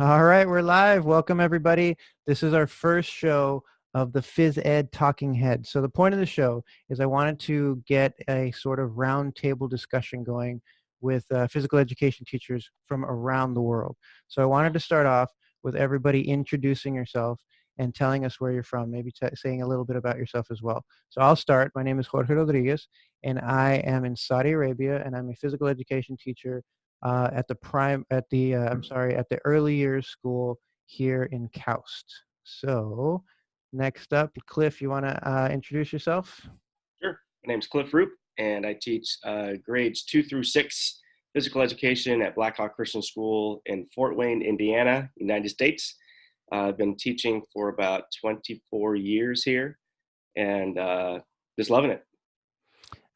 All right, we're live. Welcome, everybody. This is our first show of the PhysEd Talking Head. So the point of the show is I wanted to get a sort of roundtable discussion going with physical education teachers from around the world. So I wanted to start off with everybody introducing yourself and telling us where you're from, maybe saying a little bit about yourself as well. So I'll start. My name is Jorge Rodriguez, and I am in Saudi Arabia, and I'm a physical education teacher at the early years school here in Kaust. So next up, Cliff, you want to introduce yourself? Sure. My name's Cliff Roop, and I teach grades 2 through 6 physical education at Blackhawk Christian School in Fort Wayne, Indiana, United States. I've been teaching for about 24 years here, and just loving it.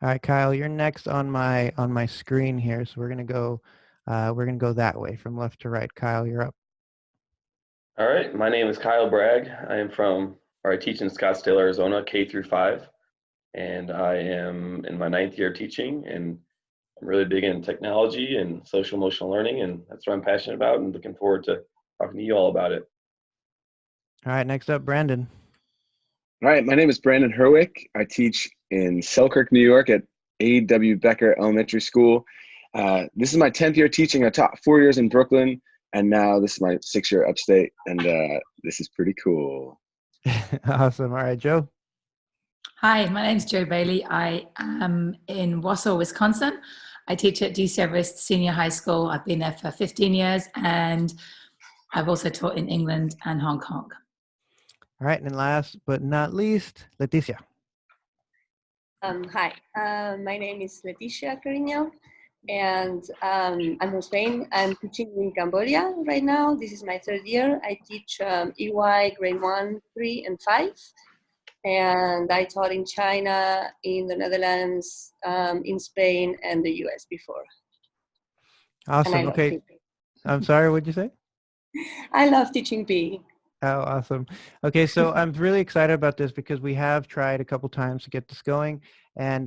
All right, Kyle, you're next on my screen here, so we're gonna go that way from left to right. Kyle, you're up. All right, my name is Kyle Bragg. I teach in Scottsdale, Arizona, K through 5, and I am in my 9th year teaching, and I'm really big in technology and social emotional learning, and that's what I'm passionate about, and looking forward to talking to you all about it. All right, next up, Brandon. All right, my name is Brandon Herwick. I teach in Selkirk, New York at A.W. Becker Elementary School. This is my 10th year teaching. I taught 4 years in Brooklyn, and now this is my 6th year upstate, and this is pretty cool. Awesome. All right, Joe. Hi, my name's Jo Bailey. I am in Wausau, Wisconsin. I teach at DC Everest Senior High School. I've been there for 15 years, and I've also taught in England and Hong Kong. All right, and last but not least, Leticia. Hi, my name is Leticia Carino, and I'm from Spain. I'm teaching in Cambodia right now. This is my 3rd year. I teach EY grade 1, 3, and 5. And I taught in China, in the Netherlands, in Spain, and the US before. Awesome. Okay. I'm sorry, what'd you say? I love teaching PE. Oh, awesome. Okay, so I'm really excited about this because we have tried a couple times to get this going, and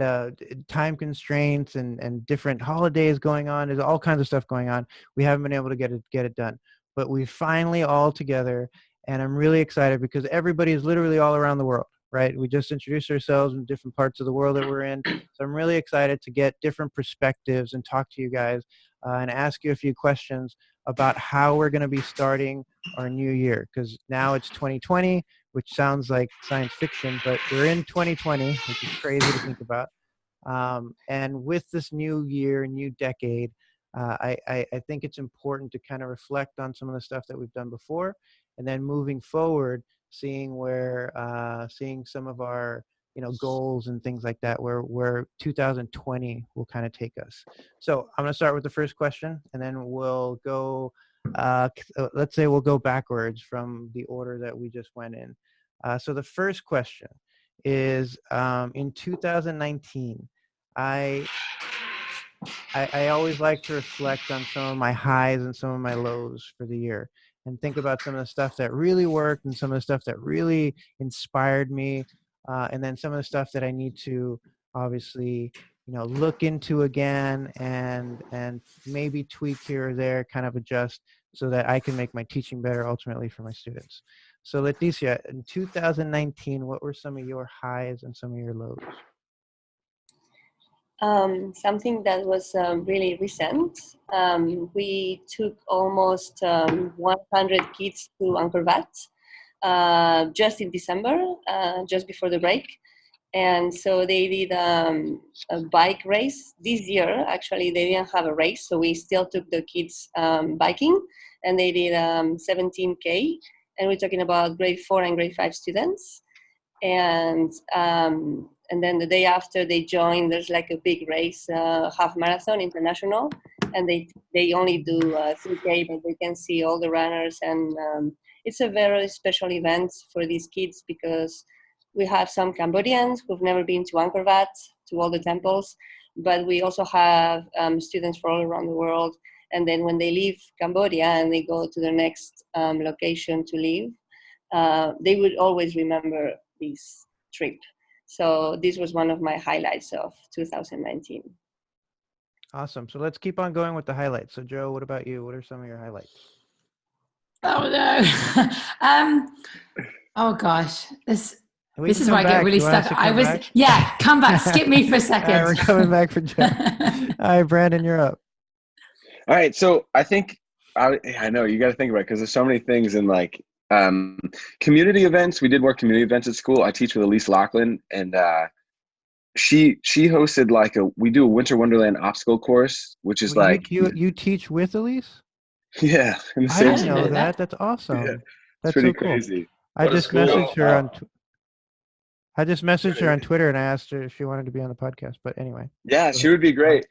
time constraints and different holidays going on. There's all kinds of stuff going on. We haven't been able to get it done, but we finally all together, and I'm really excited because everybody is literally all around the world, right? We just introduced ourselves in different parts of the world that we're in. So I'm really excited to get different perspectives and talk to you guys and ask you a few questions about how we're going to be starting our new year, because now it's 2020, which sounds like science fiction, but we're in 2020, which is crazy to think about. And with this new year, new decade, I think it's important to kind of reflect on some of the stuff that we've done before, and then moving forward, seeing some of our goals and things like that, where 2020 will kind of take us. So I'm going to start with the first question, and then we'll go, let's say we'll go backwards from the order that we just went in. So the first question is, in 2019, I always like to reflect on some of my highs and some of my lows for the year, and think about some of the stuff that really worked and some of the stuff that really inspired me. And then some of the stuff that I need to obviously, look into again and maybe tweak here or there, kind of adjust so that I can make my teaching better ultimately for my students. So Leticia, in 2019, what were some of your highs and some of your lows? Something that was really recent. We took almost 100 kids to Angkor Wat just in December, just before the break. And so they did a bike race this year. Actually, they didn't have a race, so we still took the kids biking, and they did 17K. And we're talking about grade 4 and grade 5 students. And then the day after they join, there's like a big race, half marathon international, and they only do 3K, but they can see all the runners, and it's a very special event for these kids because we have some Cambodians who've never been to Angkor Wat, to all the temples, but we also have students from all around the world. And then when they leave Cambodia and they go to the next location to live, they would always remember this trip. So this was one of my highlights of 2019. Awesome. So let's keep on going with the highlights. So Joe, what about you? What are some of your highlights? Oh no. Oh gosh, We this can is where come I get back. really You want us stuck. to come back? Yeah, come back. Skip me for a All second. right, we're coming back for Joe. All right, Brandon, you're up. All right, so I think I know you got to think about it because there's so many things in like community events. We did more community events at school. I teach with Elise Lachlan, and she hosted like we do a Winter Wonderland obstacle course, which is Well, you, like you you teach with Elise? yeah, in the I same I didn't didn't know know school. that. that. That's Yeah, awesome. it's That's so pretty cool. crazy. I What a just school. messaged her on. Wow. I just messaged her on Twitter and I asked her if she wanted to be on the podcast. But anyway, Yeah, go she ahead. would be great.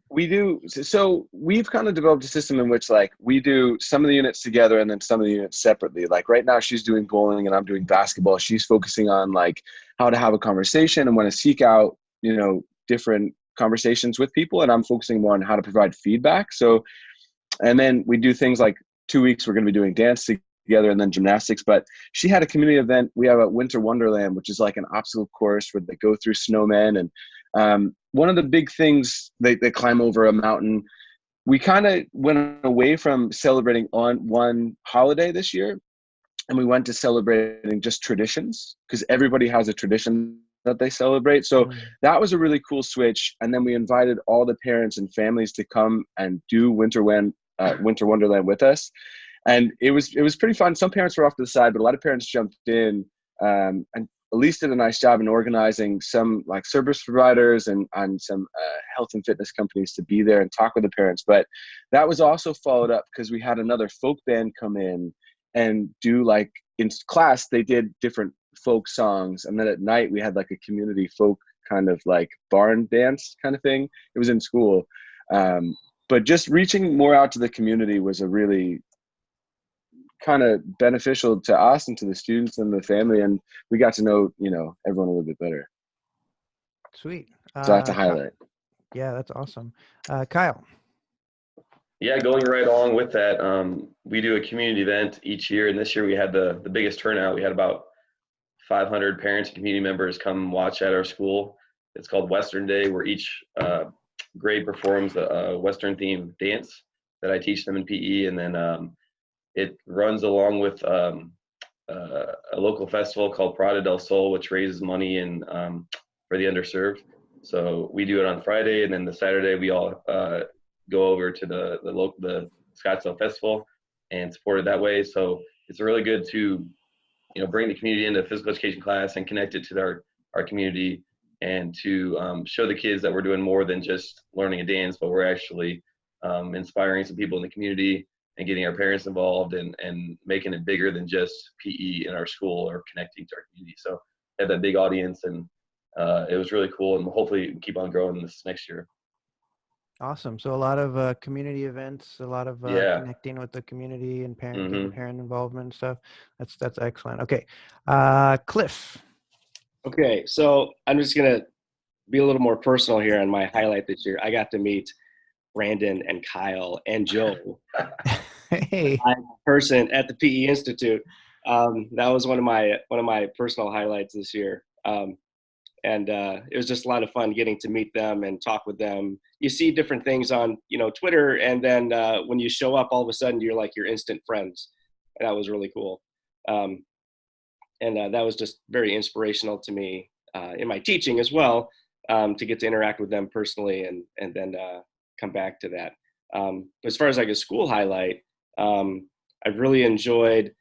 We do so we've kind of developed a system in which like we do some of the units together and then some of the units separately. Like right now she's doing bowling and I'm doing basketball. She's focusing on like how to have a conversation and when to seek out, different conversations with people, and I'm focusing more on how to provide feedback. So and then we do things like 2 weeks we're going to be doing dance together and then gymnastics. But she had a community event. We have a Winter Wonderland, which is like an obstacle course where they go through snowmen. And one of the big things, they climb over a mountain. We kind of went away from celebrating on one holiday this year, and we went to celebrating just traditions because everybody has a tradition that they celebrate. So that was a really cool switch. And then we invited all the parents and families to come and do Winter Wonderland with us. And it was pretty fun. Some parents were off to the side, but a lot of parents jumped in. And Elise did a nice job in organizing some like service providers and some health and fitness companies to be there and talk with the parents. But that was also followed up because we had another folk band come in and do like in class, they did different folk songs. And then at night we had like a community folk kind of like barn dance kind of thing. It was in school. But just reaching more out to the community was a really kind of beneficial to us and to the students and the family, and we got to know everyone a little bit better. Sweet. So that's a highlight. Yeah, that's awesome. Kyle. Yeah, going right along with that, we do a community event each year, and this year we had the biggest turnout. We had about 500 parents and community members come watch at our school. It's called Western Day, where each grade performs a Western themed dance that I teach them in PE, and then it runs along with a local festival called Parada del Sol, which raises money for the underserved. So we do it on Friday, and then the Saturday we all go over to the Scottsdale Festival and support it that way. So it's really good to bring the community into physical education class and connect it to our community, and to show the kids that we're doing more than just learning a dance, but we're actually inspiring some people in the community and getting our parents involved and making it bigger than just PE in our school or connecting to our community. So we had that big audience, and it was really cool, and we'll hopefully keep on growing this next year. Awesome. So a lot of community events, a lot of connecting with the community and getting parent involvement and stuff. That's excellent. Okay. Cliff. Okay, so I'm just gonna be a little more personal here on my highlight this year. I got to meet Brandon and Kyle and Joe Hey. in person at the PE Institute. That was one of my personal highlights this year. And it was just a lot of fun getting to meet them and talk with them. You see different things on Twitter, and then when you show up, all of a sudden you're instant friends, and that was really cool. And that was just very inspirational to me in my teaching as well, to get to interact with them personally and then come back to that. As far as like a school highlight, I really enjoyed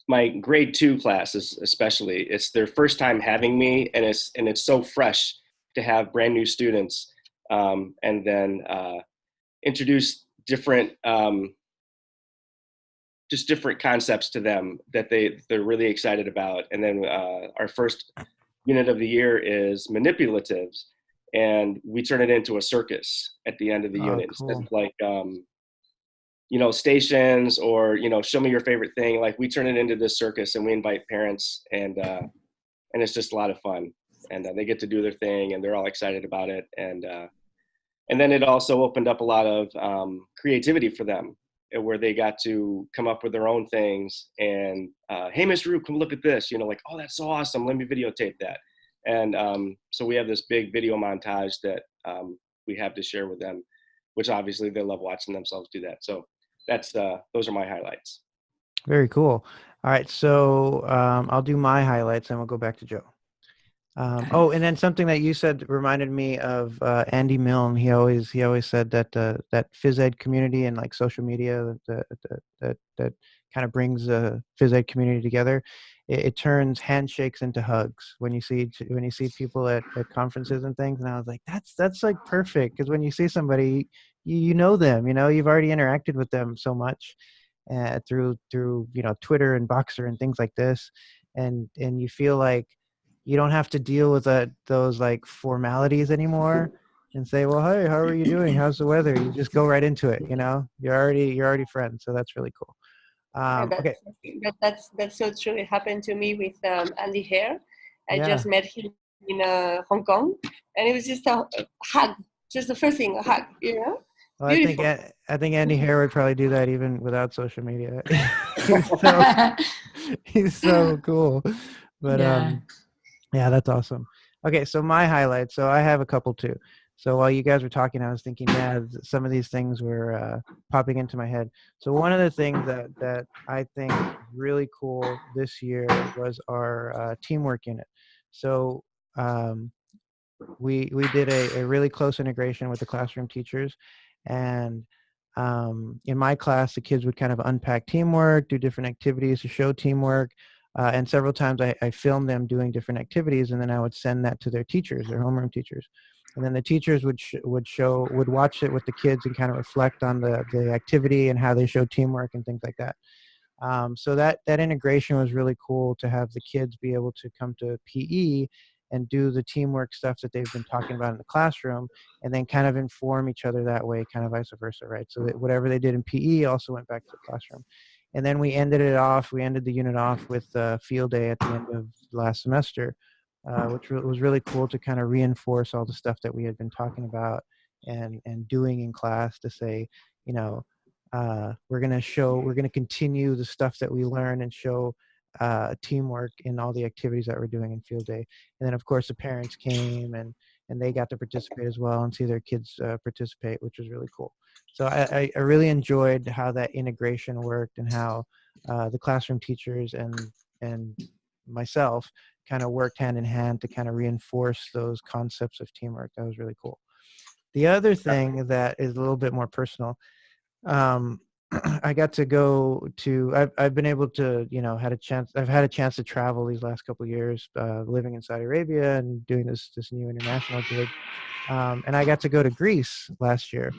my grade 2 classes, especially. It's their first time having me, and it's so fresh to have brand new students, and then introduce different just different concepts to them that they're really excited about. And then our first unit of the year is manipulatives, and we turn it into a circus at the end of the unit. Cool. Instead of like stations or show me your favorite thing. Like we turn it into this circus, and we invite parents, and it's just a lot of fun. And they get to do their thing, and they're all excited about it. And then it also opened up a lot of creativity for them, where they got to come up with their own things. And hey, Mr. Roop, come look at this. Like, oh, that's so awesome. Let me videotape that. And so we have this big video montage that we have to share with them, which obviously they love watching themselves do that. So that's those are my highlights. Very cool. All right, so I'll do my highlights and we'll go back to Joe. Oh, and then something that you said reminded me of Andy Milne. He always said that that PhysEd community and like social media that kind of brings the PhysEd community together. It turns handshakes into hugs when you see people at conferences and things. And I was like, that's like perfect, because when you see somebody, you know them, you've already interacted with them so much through Twitter and Boxer and things like this, and you feel like you don't have to deal with those like formalities anymore and say, well, hey, how are you doing? How's the weather? You just go right into it. You're already friends. So that's really cool. Yeah, Okay. that's so true. It happened to me with Andy Hare. I Yeah. just met him in Hong Kong, and it was just a hug. Just the first thing, a hug. Well, Beautiful. I think Andy Hare would probably do that even without social media. he's so cool. But yeah, that's awesome. Okay, so my highlights. So I have a couple too. So while you guys were talking, I was thinking, yeah, some of these things were popping into my head. So one of the things that I think is really cool this year was our teamwork unit. So we did a really close integration with the classroom teachers, and in my class, the kids would kind of unpack teamwork, do different activities to show teamwork. And several times I filmed them doing different activities, and then I would send that to their teachers, their homeroom teachers. And then the teachers would watch it with the kids and kind of reflect on the activity and how they show teamwork and things like that. So that integration was really cool, to have the kids be able to come to PE and do the teamwork stuff that they've been talking about in the classroom, and then kind of inform each other that way, kind of vice versa, right? So that whatever they did in PE also went back to the classroom. And then we ended the unit off with field day at the end of last semester, which was really cool to kind of reinforce all the stuff that we had been talking about and doing in class, to say, we're going to continue the stuff that we learn and show teamwork in all the activities that we're doing in field day. And then of course the parents came and they got to participate as well and see their kids participate, which was really cool. So I really enjoyed how that integration worked, and how the classroom teachers and myself kind of worked hand in hand to kind of reinforce those concepts of teamwork. That was really cool. The other thing that is a little bit more personal, I got to go to, I've been able to, I've had a chance to travel these last couple of years, living in Saudi Arabia and doing this new international gig. And I got to go to Greece last year.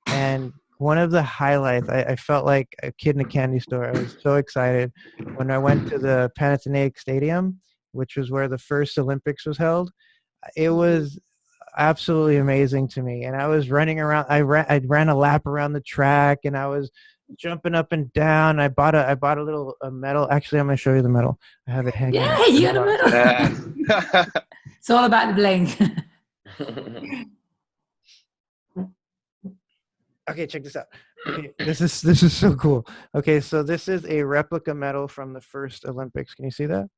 And one of the highlights, I felt like a kid in a candy store. I was so excited when I went to the Panathinaikos Stadium, which was where the first Olympics was held. It was absolutely amazing to me. And I was running around. I ran a lap around the track, and I was jumping up and down. I bought a little medal. Actually, I'm going to show you the medal. I have it hanging. Yeah, you got a medal. It's all about the bling. Okay, check this out. Okay, this is so cool. Okay, so this is a replica medal from the first Olympics. Can you see that?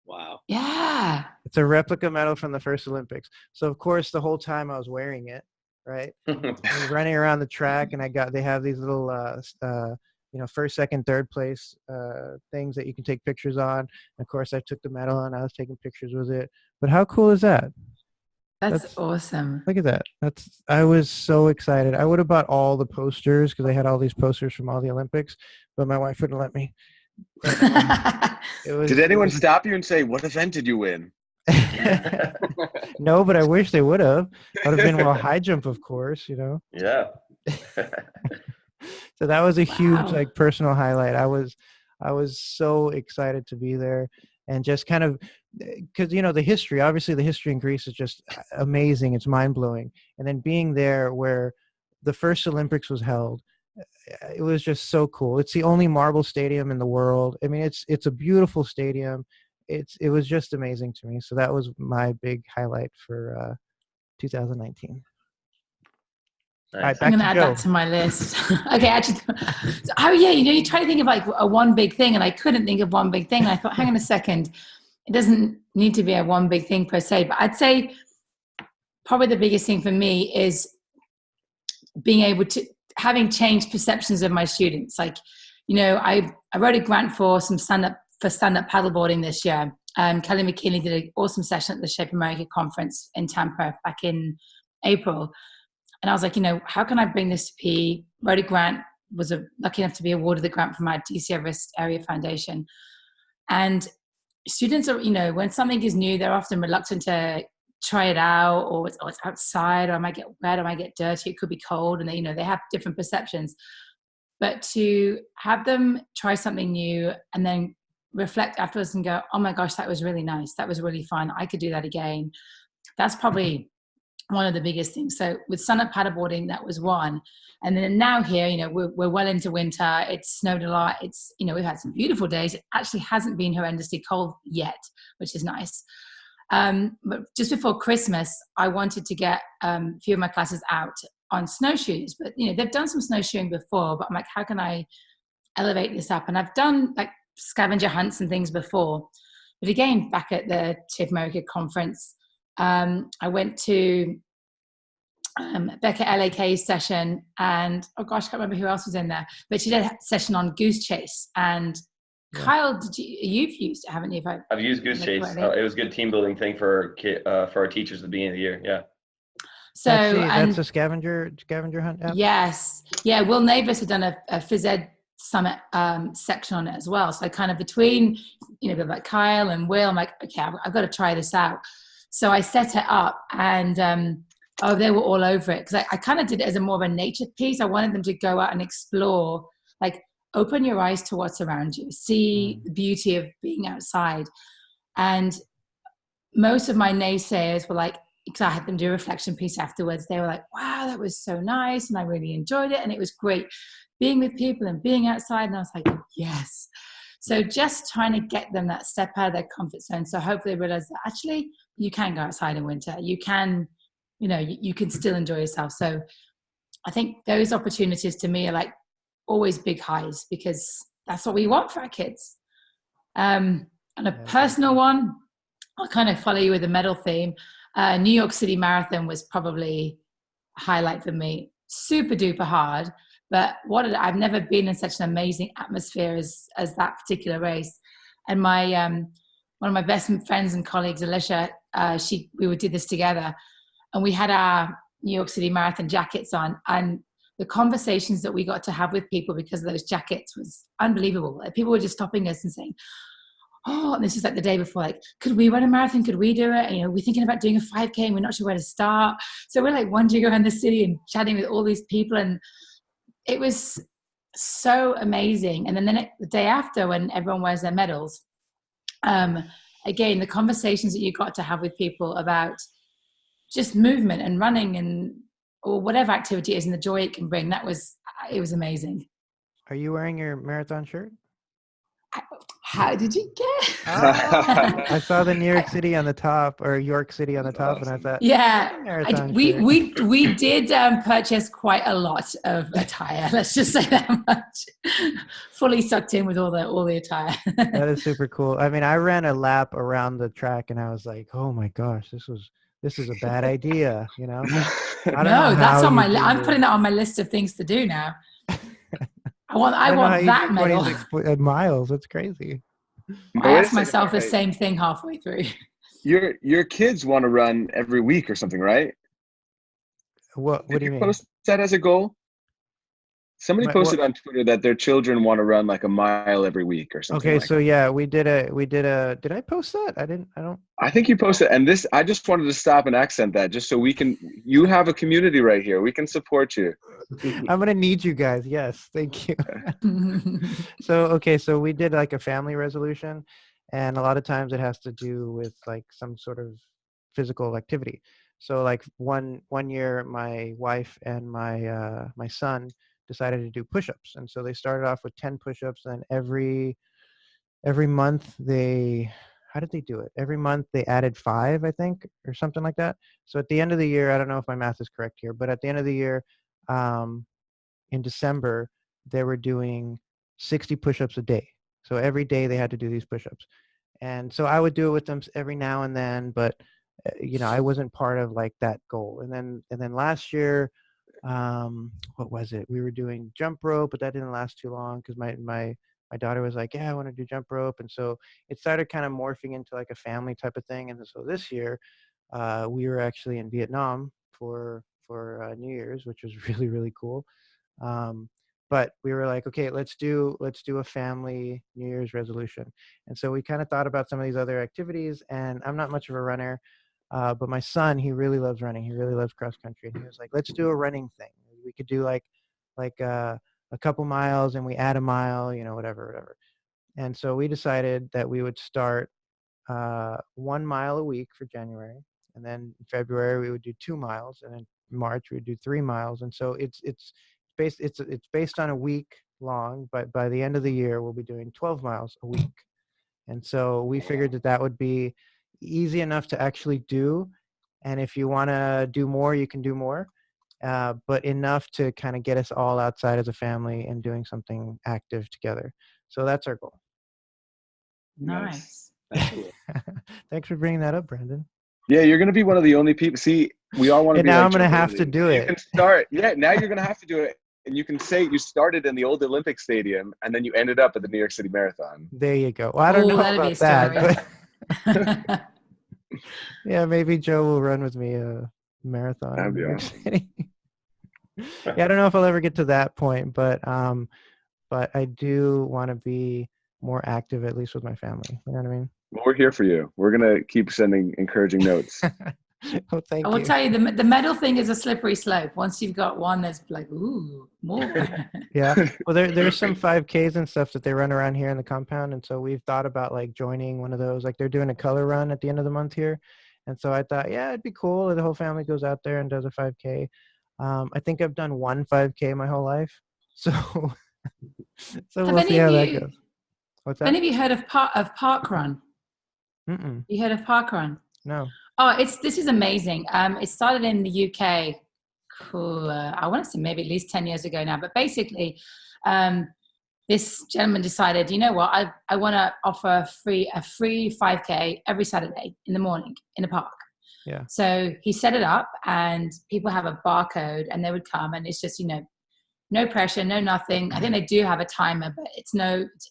Wow. Yeah. It's a replica medal from the first Olympics. So of course the whole time I was wearing it, right? I was running around the track, and they have these little first, second, third place things that you can take pictures on. And of course I took the medal and I was taking pictures with it. But how cool is that? That's awesome. Look at that. I was so excited. I would have bought all the posters, because they had all these posters from all the Olympics, but my wife wouldn't let me. Did anyone stop you and say, what event did you win? No, but I wish they would have. That would have been, well, high jump, of course, Yeah. So that was a huge personal highlight. I was so excited to be there, and just kind of, because the history in Greece is just amazing. It's mind-blowing. And then being there where the first Olympics was held, it was just so cool. It's the only marble stadium in the world. I mean, it's a beautiful stadium. It was just amazing to me. So that was my big highlight for 2019. Nice. All right, I'm going to add that to my list. Okay, actually. You try to think of like a one big thing, and I couldn't think of one big thing. And I thought, hang on a second. It doesn't need to be a one big thing per se, but I'd say probably the biggest thing for me is being able to, having changed perceptions of my students. Like, you know, I wrote a grant for some stand-up paddleboarding this year. Kelly McKinley did an awesome session at the Shape America conference in Tampa back in April. And I was like, you know, how can I bring this to P? Wrote a grant, was lucky enough to be awarded the grant from our DC Everest Area Foundation. And students are, you know, when something is new, they're often reluctant to try it out, or it's outside, or I might get wet, or I might get dirty, it could be cold, and they, you know, they have different perceptions. But to have them try something new and then reflect afterwards and go, oh my gosh, that was really nice, that was really fun, I could do that again. That's probably one of the biggest things. So with stand-up paddleboarding, that was one. And then now here, you know, we're well into winter. It's snowed a lot. It's, you know, we've had some beautiful days. It actually hasn't been horrendously cold yet, which is nice. But just before Christmas, I wanted to get a few of my classes out on snowshoes. But, you know, they've done some snowshoeing before, but I'm like, how can I elevate this up? And I've done like scavenger hunts and things before. But again, back at the Shape America conference, I went to Becca LAK's session, and oh gosh, I can't remember who else was in there, but she did a session on goose chase. And yeah. Kyle, you've used it, haven't you? I've used goose chase. It was a good team building thing for our teachers at the beginning of the year. Yeah. So that's a scavenger hunt app? Yes. Yeah. Will Navis had done a PhysEd Summit section on it as well. So kind of between, you know, like Kyle and Will, I'm like, okay, I've got to try this out. So I set it up, and they were all over it, because I kind of did it as a more of a nature piece. I wanted them to go out and explore, like open your eyes to what's around you, see the beauty of being outside. And most of my naysayers were like, because I had them do a reflection piece afterwards, they were like, wow, that was so nice, and I really enjoyed it, and it was great being with people and being outside. And I was like, yes. So just trying to get them that step out of their comfort zone. So hopefully they realize that actually you can go outside in winter. You can, you know, you can still enjoy yourself. So I think those opportunities to me are like always big highs, because that's what we want for our kids. And a personal one, I'll kind of follow you with the medal theme. New York City Marathon was probably a highlight for me. Super duper hard. But I've never been in such an amazing atmosphere as that particular race. And my one of my best friends and colleagues, Alicia, we did this together, and we had our New York City Marathon jackets on, and the conversations that we got to have with people because of those jackets was unbelievable. Like, people were just stopping us and saying, oh, and this was like the day before, like, could we run a marathon? Could we do it? And, you know, we're thinking about doing a 5K and we're not sure where to start. So we're like wandering around the city and chatting with all these people, and it was so amazing. And then the day after, when everyone wears their medals, again, the conversations that you got to have with people about just movement and running or whatever activity it is and the joy it can bring, it was amazing. Are you wearing your marathon shirt? How did you get? I saw the New York City on the top, or York City on the top, and I thought, yeah, we did purchase quite a lot of attire. Let's just say that much. Fully sucked in with all the attire. That is super cool. I mean, I ran a lap around the track, and I was like, oh my gosh, this is a bad idea, you know? That's on I'm putting that on my list of things to do now. I want that medal. 26 miles. That's crazy. I asked myself the same thing halfway through. Your kids want to run every week or something, right? What do you mean? Post that as a goal? Somebody posted on Twitter that their children want to run like a mile every week or something. Okay, so yeah, we did a. Did I post that? I don't. I think you posted, and I just wanted to stop and accent that, just so you have a community right here. We can support you. I'm gonna need you guys. Yes, thank you. So we did like a family resolution, and a lot of times it has to do with like some sort of physical activity. So like one year, my wife and my son decided to do push-ups, and so they started off with 10 push-ups, and every month how did they do it? Every month they added 5, I think, or something like that. So at the end of the year, I don't know if my math is correct here, but at the end of the year, in December, they were doing 60 push-ups a day. So every day they had to do these push-ups. And so I would do it with them every now and then, but you know, I wasn't part of like that goal. And then last year, what was it? We were doing jump rope, but that didn't last too long because my daughter was like, yeah, I want to do jump rope. And so it started kind of morphing into like a family type of thing. And so this year, we were actually in Vietnam for New Year's, which was really, really cool. But we were like, okay, let's do a family New Year's resolution. And so we kind of thought about some of these other activities. And I'm not much of a runner, but my son, he really loves running. He really loves cross country. And he was like, let's do a running thing. We could do like a couple miles, and we add a mile, whatever. And so we decided that we would start 1 mile a week for January, and then in February we would do 2 miles, and in March we would do 3 miles. And so it's based on a week long, but by the end of the year we'll be doing 12 miles a week. And so we figured that would be easy enough to actually do, and if you want to do more, you can do more, but enough to kind of get us all outside as a family and doing something active together. So that's our goal. Nice. That's cool. Thanks for bringing that up, Brandon. Yeah, you're going to be one of the only people. See, we all want to And be now like I'm going to Joe have Bailey. to do You it. can start. Yeah, now you're going to have to do it. And you can say you started in the old Olympic Stadium and then you ended up at the New York City Marathon. There you go. Well, I don't know that'd about be a story. that, but yeah, maybe Joe will run with me a marathon That'd in be New York awesome. City. Yeah, I don't know if I'll ever get to that point, but I do want to be more active, at least with my family. You know what I mean? Well, we're here for you. We're going to keep sending encouraging notes. Oh, thank I will you. tell you, the medal thing is a slippery slope. Once you've got one, there's like, ooh, more. Yeah. Well, there's some 5Ks and stuff that they run around here in the compound. And so we've thought about like joining one of those, like they're doing a color run at the end of the month here. And so I thought, yeah, it'd be cool if the whole family goes out there and does a 5K. I think I've done one 5K my whole life. So, so Have we'll see how that goes. What's have that? any of you heard of Park Run? Mm-mm. You heard of Park Run? No. Oh, this is amazing. It started in the UK. Cool. I want to say maybe at least 10 years ago now. But basically, this gentleman decided, you know what, I want to offer a free 5K every Saturday in the morning in a park. Yeah. So he set it up, and people have a barcode, and they would come, and it's just, no pressure, no nothing. I think they do have a timer, but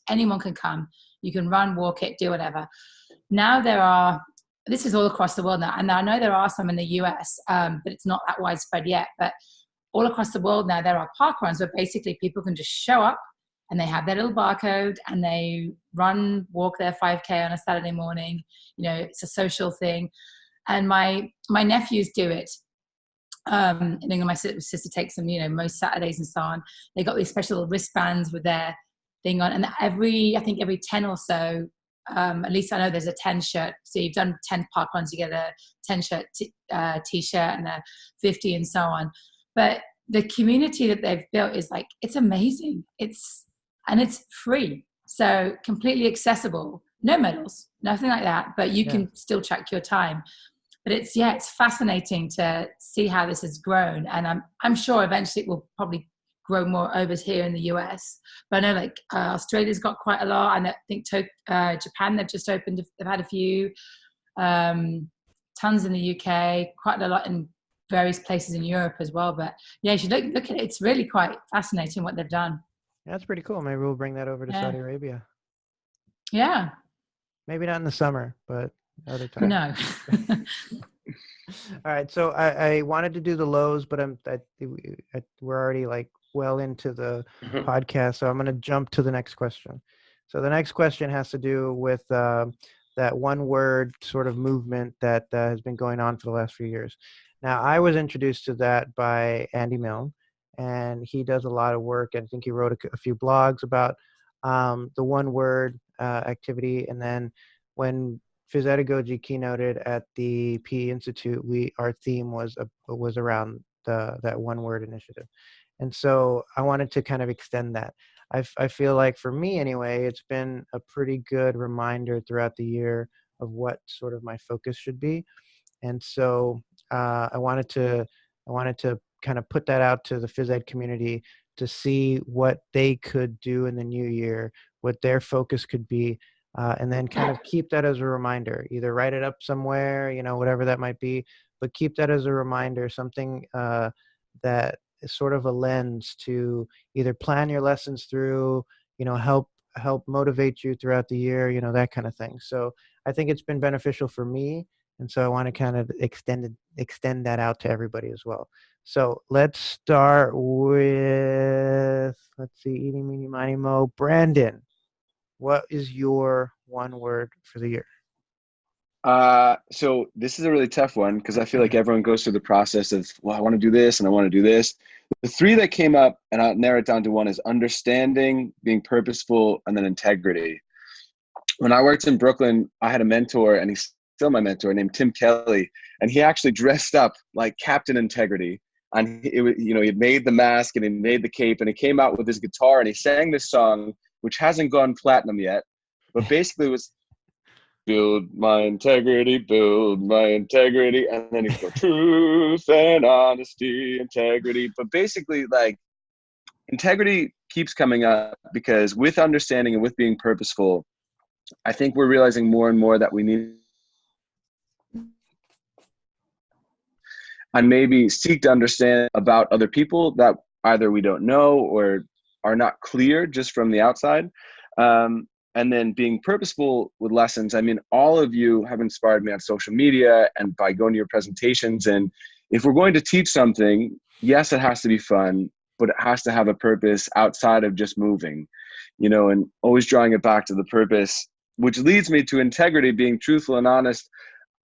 anyone can come. You can run, walk it, do whatever. Now this is all across the world now, and I know there are some in the US, but it's not that widespread yet. But all across the world now, there are park runs where basically people can just show up, and they have their little barcode, and they walk their 5K on a Saturday morning. It's a social thing. And my nephews do it. And then my sister takes them, most Saturdays and so on. They got these special wristbands with their thing on, and I think every 10 or so, at least I know there's a 10 shirt. So you've done 10 park runs, you get a 10 shirt t-shirt and a 50 and so on. But the community that they've built is like, it's amazing. It's free. So completely accessible, no medals, nothing like that, but you can still track your time. But it's fascinating to see how this has grown. And I'm sure eventually it will probably grow more over here in the US. But I know Australia's got quite a lot. And I think Japan, they've just opened, they've had a few, tons in the UK, quite a lot in various places in Europe as well. But yeah, you should look at it. It's really quite fascinating what they've done. That's pretty cool. Maybe we'll bring that over to Saudi Arabia. Yeah. Maybe not in the summer, but other times. No. All right. So I wanted to do the lows, but we're already like well into the podcast. So I'm going to jump to the next question. So the next question has to do with that one word sort of movement that has been going on for the last few years. Now, I was introduced to that by Andy Milne, and he does a lot of work. I think he wrote a few blogs about the one word activity. And then when PhysEd keynoted at the PE Institute, our theme was around that one word initiative. And so I wanted to kind of extend that. I feel like for me anyway, it's been a pretty good reminder throughout the year of what sort of my focus should be. And so I wanted to kind of put that out to the PhysEd community to see what they could do in the new year, what their focus could be, and then kind of keep that as a reminder. Either write it up somewhere, whatever that might be, but keep that as a reminder, something that sort of a lens to either plan your lessons through, help motivate you throughout the year, that kind of thing. So I think it's been beneficial for me. And so I want to kind of extend that out to everybody as well. So let's start with, let's see, eeny, meeny, miny, mo. Brandon, what is your one word for the year? So this is a really tough one because I feel like everyone goes through the process of, well, I want to do this and I want to do this. The three that came up, and I'll narrow it down to one, is understanding, being purposeful, and then integrity. When I worked in Brooklyn, I had a mentor, and he's still my mentor, named Tim Kelly, and he actually dressed up like Captain Integrity. And it was, he had made the mask and he made the cape, and he came out with his guitar and he sang this song, which hasn't gone platinum yet, but basically it was, build my integrity, and then he'd go, truth and honesty, integrity. But basically, like, integrity keeps coming up because with understanding and with being purposeful, I think we're realizing more and more that we need and maybe seek to understand about other people that either we don't know or are not clear just from the outside. And then being purposeful with lessons. I mean, all of you have inspired me on social media and by going to your presentations. And if we're going to teach something, yes, it has to be fun, but it has to have a purpose outside of just moving, and always drawing it back to the purpose, which leads me to integrity, being truthful and honest.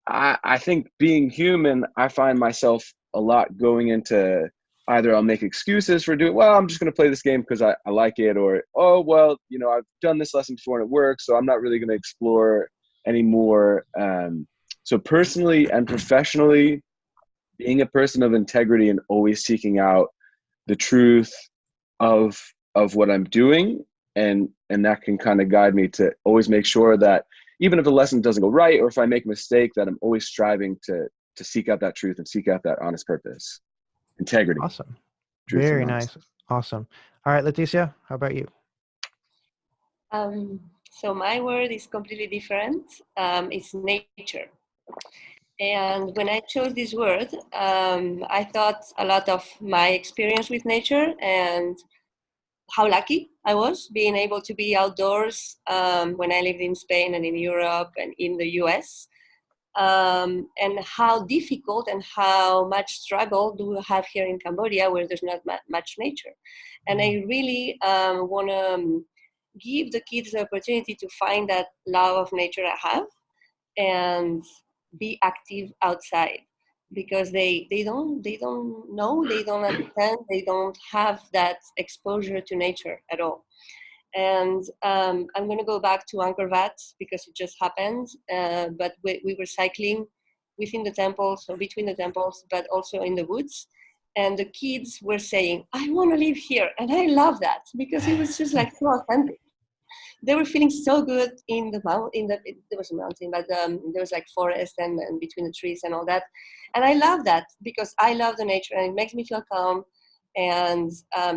I think being human, I find myself a lot going into either I'll make excuses for doing, well, I'm just going to play this game because I like it, or, oh, well, I've done this lesson before and it works, so I'm not really going to explore anymore. So personally and professionally, being a person of integrity and always seeking out the truth of what I'm doing, and that can kind of guide me to always make sure that even if a lesson doesn't go right, or if I make a mistake, that I'm always striving to seek out that truth and seek out that honest purpose. Integrity. Awesome. Truth Very nice. Awesome. All right, Leticia, how about you? So my word is completely different. It's nature. And when I chose this word, I thought a lot of my experience with nature and how lucky I was being able to be outdoors when I lived in Spain and in Europe and in the US. And how difficult and how much struggle do we have here in Cambodia where there's not much nature. And I really want to give the kids the opportunity to find that love of nature I have and be active outside, because they don't know, they don't understand, they don't have that exposure to nature at all. And I'm going to go back to Angkor Wat because it just happened. But we were cycling within the temples or between the temples, but also in the woods. And the kids were saying, I want to live here. And I love that because it was just like so authentic. They were feeling so good in the mountain. There was a mountain, but there was like forest and between the trees and all that. And I love that because I love the nature and it makes me feel calm. And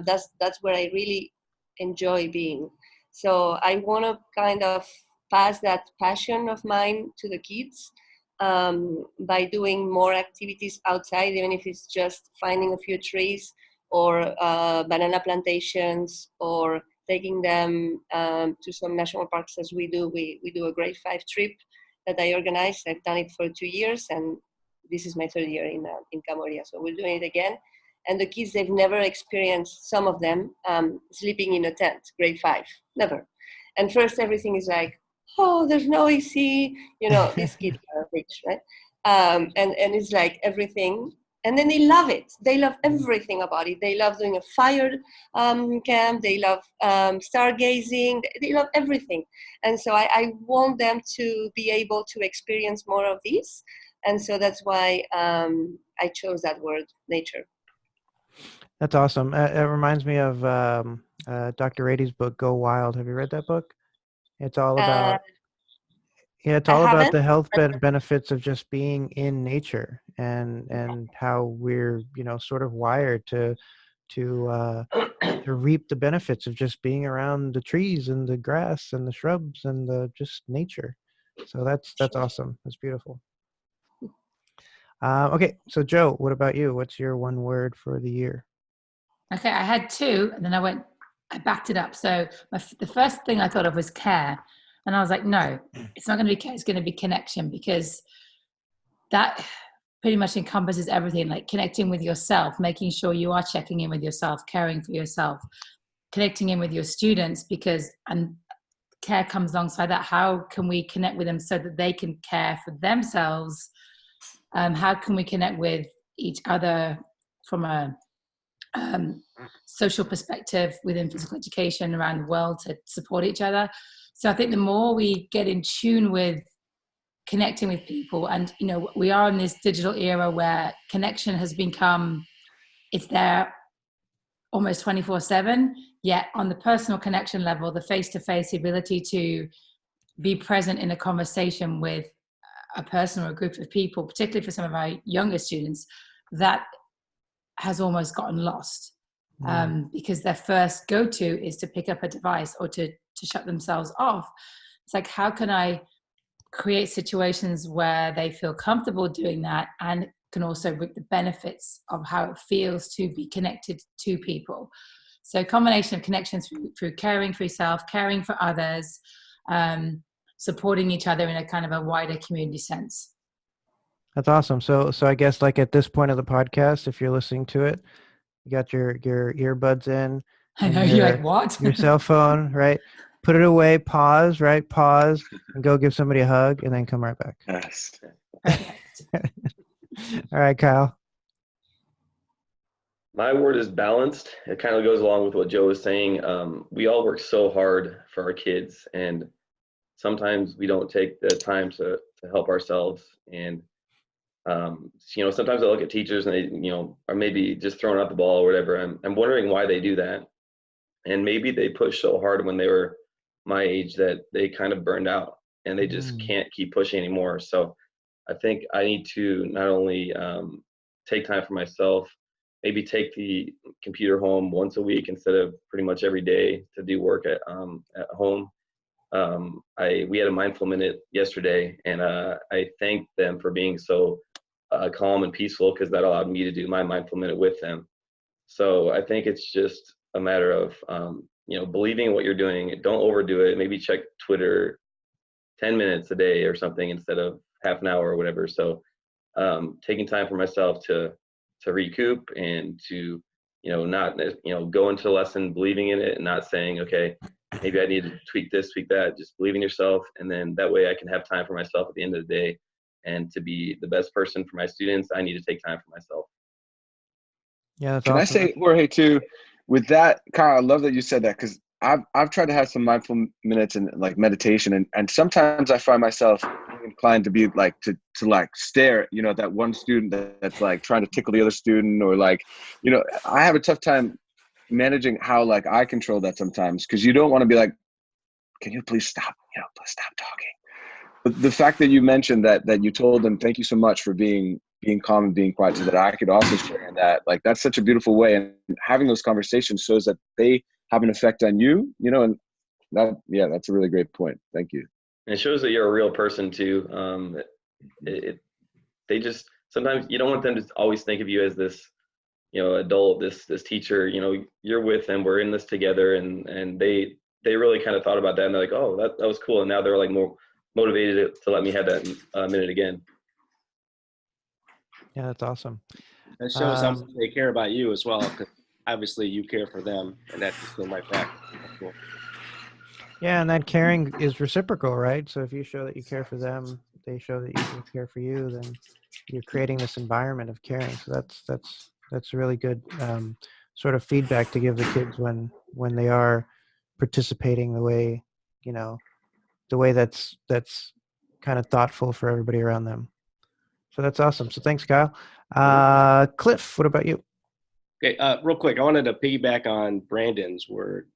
that's where I really enjoy being. So I want to kind of pass that passion of mine to the kids by doing more activities outside, even if it's just finding a few trees or banana plantations, or taking them to some national parks as we do. We do a grade 5 trip that I organize. I've done it for 2 years, and this is my 3rd year in Cambodia. So we're doing it again. And the kids, they've never experienced, some of them, sleeping in a tent, grade 5, never. And first everything is like, oh, there's no AC, these kids are rich, right? And it's like everything. And then they love it. They love everything about it. They love doing a fire camp. They love stargazing. They love everything. And so I want them to be able to experience more of this. And so that's why I chose that word, nature. That's awesome. It reminds me of Dr. Rady's book, Go Wild. Have you read that book? It's all about it's all about the health benefits of just being in nature, and how we're sort of wired to reap the benefits of just being around the trees and the grass and the shrubs and the just nature. So that's awesome. That's beautiful. Okay, so Joe, what about you? What's your one word for the year? Okay, I had two, and then I backed it up. So the first thing I thought of was care. And I was like, no, it's not going to be care, it's going to be connection, because that pretty much encompasses everything, like connecting with yourself, making sure you are checking in with yourself, caring for yourself, connecting in with your students, because, and care comes alongside that. How can we connect with them so that they can care for themselves? How can we connect with each other from a social perspective within physical education around the world to support each other? So I think the more we get in tune with connecting with people, and we are in this digital era where connection has become, it's there almost 24/7, yet on the personal connection level, the face-to-face ability to be present in a conversation with a person or a group of people, particularly for some of our younger students, that has almost gotten lost. Because their first go-to is to pick up a device or to shut themselves off. It's like, how can I create situations where they feel comfortable doing that and can also reap the benefits of how it feels to be connected to people? So a combination of connections through caring for yourself, caring for others, supporting each other in a kind of a wider community sense. That's awesome. So I guess like at this point of the podcast, if you're listening to it, you got your earbuds in. I know, you're like, what? Your cell phone, right? Put it away, pause, right? Pause, and go give somebody a hug, and then come right back. Yes. All right, Kyle. My word is balanced. It kind of goes along with what Joe was saying. We all work so hard for our kids, and sometimes we don't take the time to help ourselves. And sometimes I look at teachers and they, are maybe just throwing out the ball or whatever. I'm wondering why they do that. And maybe they pushed so hard when they were my age that they kind of burned out and they just can't keep pushing anymore. So I think I need to not only take time for myself, maybe take the computer home once a week instead of pretty much every day to do work at home. We had a mindful minute yesterday, and I thanked them for being so calm and peaceful, because that allowed me to do my mindful minute with them. So I think it's just a matter of believing what you're doing. Don't overdo it. Maybe check Twitter 10 minutes a day or something instead of half an hour or whatever. So taking time for myself to recoup and to not go into the lesson believing in it and not saying, okay, maybe I need to tweak this, tweak that. Just believe in yourself, and then that way I can have time for myself at the end of the day. And to be the best person for my students, I need to take time for myself. Yeah, that's Can awesome. I say, Jorge, too, with that, Kyle, I love that you said that, because I've tried to have some mindful minutes and like meditation, and sometimes I find myself inclined to be like to like stare, at that one student that's like trying to tickle the other student, or like, I have a tough time managing how like I control that sometimes, because you don't want to be like, can you please stop, please stop talking. But the fact that you mentioned that you told them, thank you so much for being calm and being quiet, so that I could also share in that, like, that's such a beautiful way. And having those conversations shows that they have an effect on you, and that's a really great point. Thank you. And it shows that you're a real person too. They just, sometimes you don't want them to always think of you as this, adult, this teacher. You're with them, we're in this together, and they really kind of thought about that, and they're like, oh, that was cool, and now they're like more motivated to let me have that minute again. Yeah, that's awesome. That shows how much they care about you as well, because obviously you care for them, and that's just been right back. Cool. Yeah, and that caring is reciprocal, right? So if you show that you care for them, they show that you care for you, then you're creating this environment of caring. So that's really good sort of feedback to give the kids when they are participating the way, the way that's kind of thoughtful for everybody around them. So that's awesome. So thanks, Kyle. Cliff, what about you? Okay, real quick, I wanted to piggyback on Brandon's word.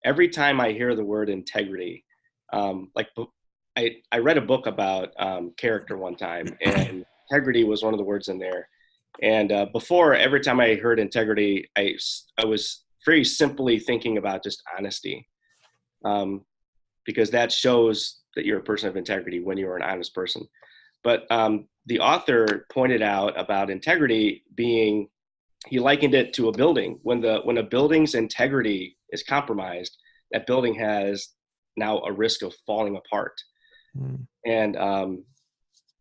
Every time I hear the word integrity, I read a book about character one time, and integrity was one of the words in there. And before, every time I heard integrity, I was very simply thinking about just honesty, because that shows that you're a person of integrity when you're an honest person. But the author pointed out about integrity being he likened it to a building. When a building's integrity is compromised, that building has now a risk of falling apart. Mm. And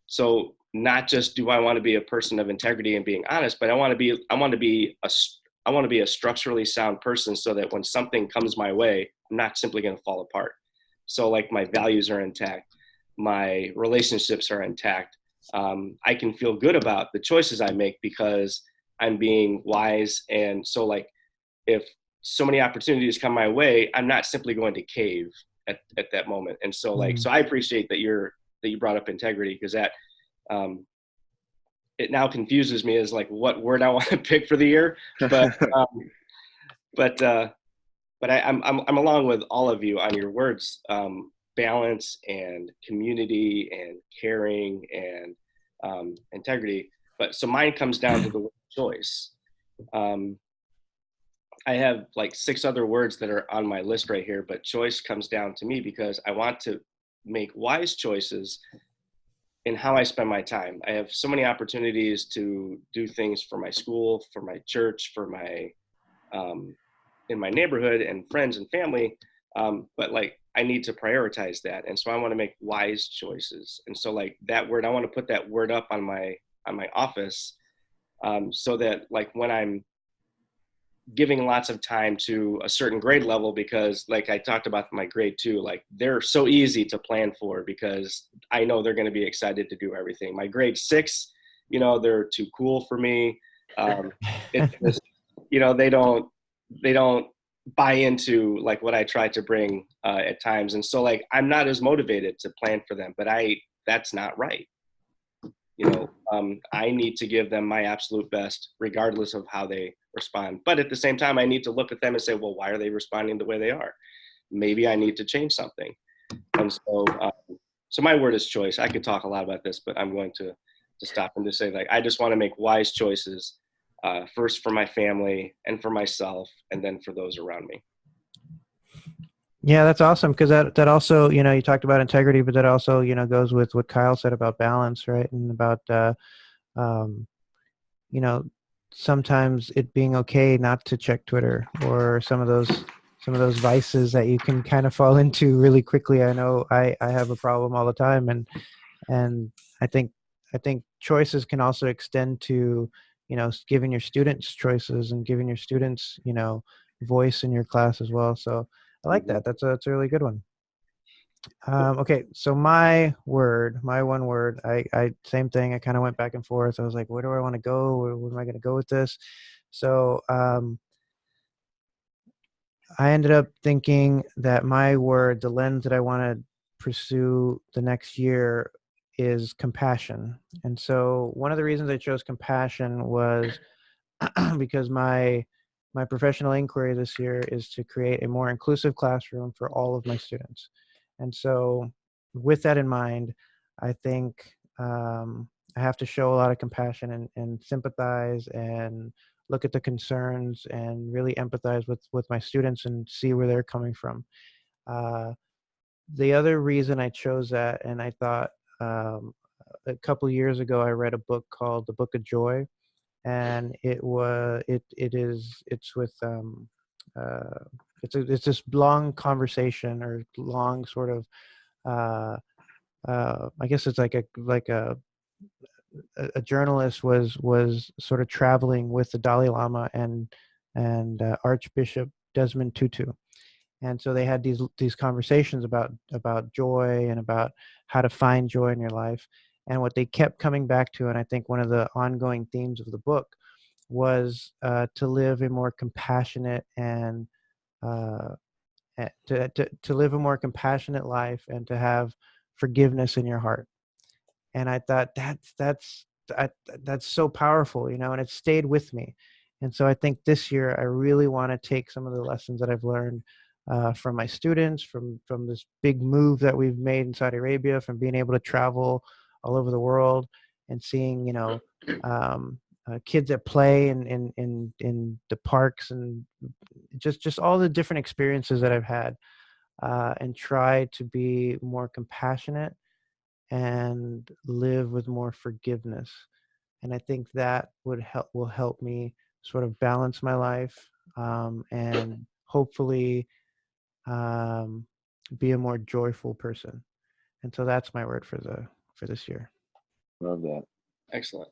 so not just do I want to be a person of integrity and being honest, but I want to be a structurally sound person, so that when something comes my way, I'm not simply going to fall apart. So like my values are intact, my relationships are intact. I can feel good about the choices I make because I'm being wise. And so like, if so many opportunities come my way, I'm not simply going to cave at that moment. And so like, so I appreciate that you brought up integrity, because that, it now confuses me as like what word I want to pick for the year. But, but I'm along with all of you on your words, balance and community and caring and integrity. But so mine comes down to the word choice. I have like 6 other words that are on my list right here, but choice comes down to me because I want to make wise choices in how I spend my time. I have so many opportunities to do things for my school, for my church, for my in my neighborhood and friends and family, but like I need to prioritize that, and so I want to make wise choices. And so like that word, I want to put that word up on my office, so that like when I'm giving lots of time to a certain grade level, because like I talked about my grade 2, like they're so easy to plan for because I know they're going to be excited to do everything. My grade 6, they're too cool for me. It's just, they don't buy into like what I try to bring at times. And so like, I'm not as motivated to plan for them, but that's not right. I need to give them my absolute best, regardless of how they respond. But at the same time, I need to look at them and say, well, why are they responding the way they are? Maybe I need to change something. And so, so my word is choice. I could talk a lot about this, but I'm going to stop and just say, like, I just want to make wise choices, first for my family and for myself, and then for those around me. Yeah, that's awesome, because that also, you talked about integrity, but that also, goes with what Kyle said about balance, right? And about, sometimes it being okay not to check Twitter, or some of those vices that you can kind of fall into really quickly. I know I have a problem all the time, and I think choices can also extend to, giving your students choices and giving your students, voice in your class as well. So I like that. That's a really good one. Okay, so my one word, I same thing. I kind of went back and forth. I was like, where do I want to go? Where am I going to go with this? So I ended up thinking that my word, the lens that I want to pursue the next year, is compassion. And so one of the reasons I chose compassion was because my professional inquiry this year is to create a more inclusive classroom for all of my students. And so with that in mind, I think I have to show a lot of compassion and sympathize and look at the concerns and really empathize with my students and see where they're coming from. The other reason I chose that, and I thought, a couple years ago, I read a book called The Book of Joy, and it's with it's this long conversation, or long sort of I guess it's like a journalist was sort of traveling with the Dalai Lama and Archbishop Desmond Tutu. And so they had these conversations about joy and about how to find joy in your life. And what they kept coming back to, and I think one of the ongoing themes of the book, was to live a more compassionate and to live a more compassionate life, and to have forgiveness in your heart. And I thought that's so powerful, and it stayed with me. And so I think this year I really want to take some of the lessons that I've learned from my students, from this big move that we've made in Saudi Arabia, from being able to travel all over the world and seeing, kids at play in the parks, and just all the different experiences that I've had, and try to be more compassionate and live with more forgiveness. And I think that will help me sort of balance my life, and hopefully be a more joyful person. And so that's my word for this year. Love that. Excellent.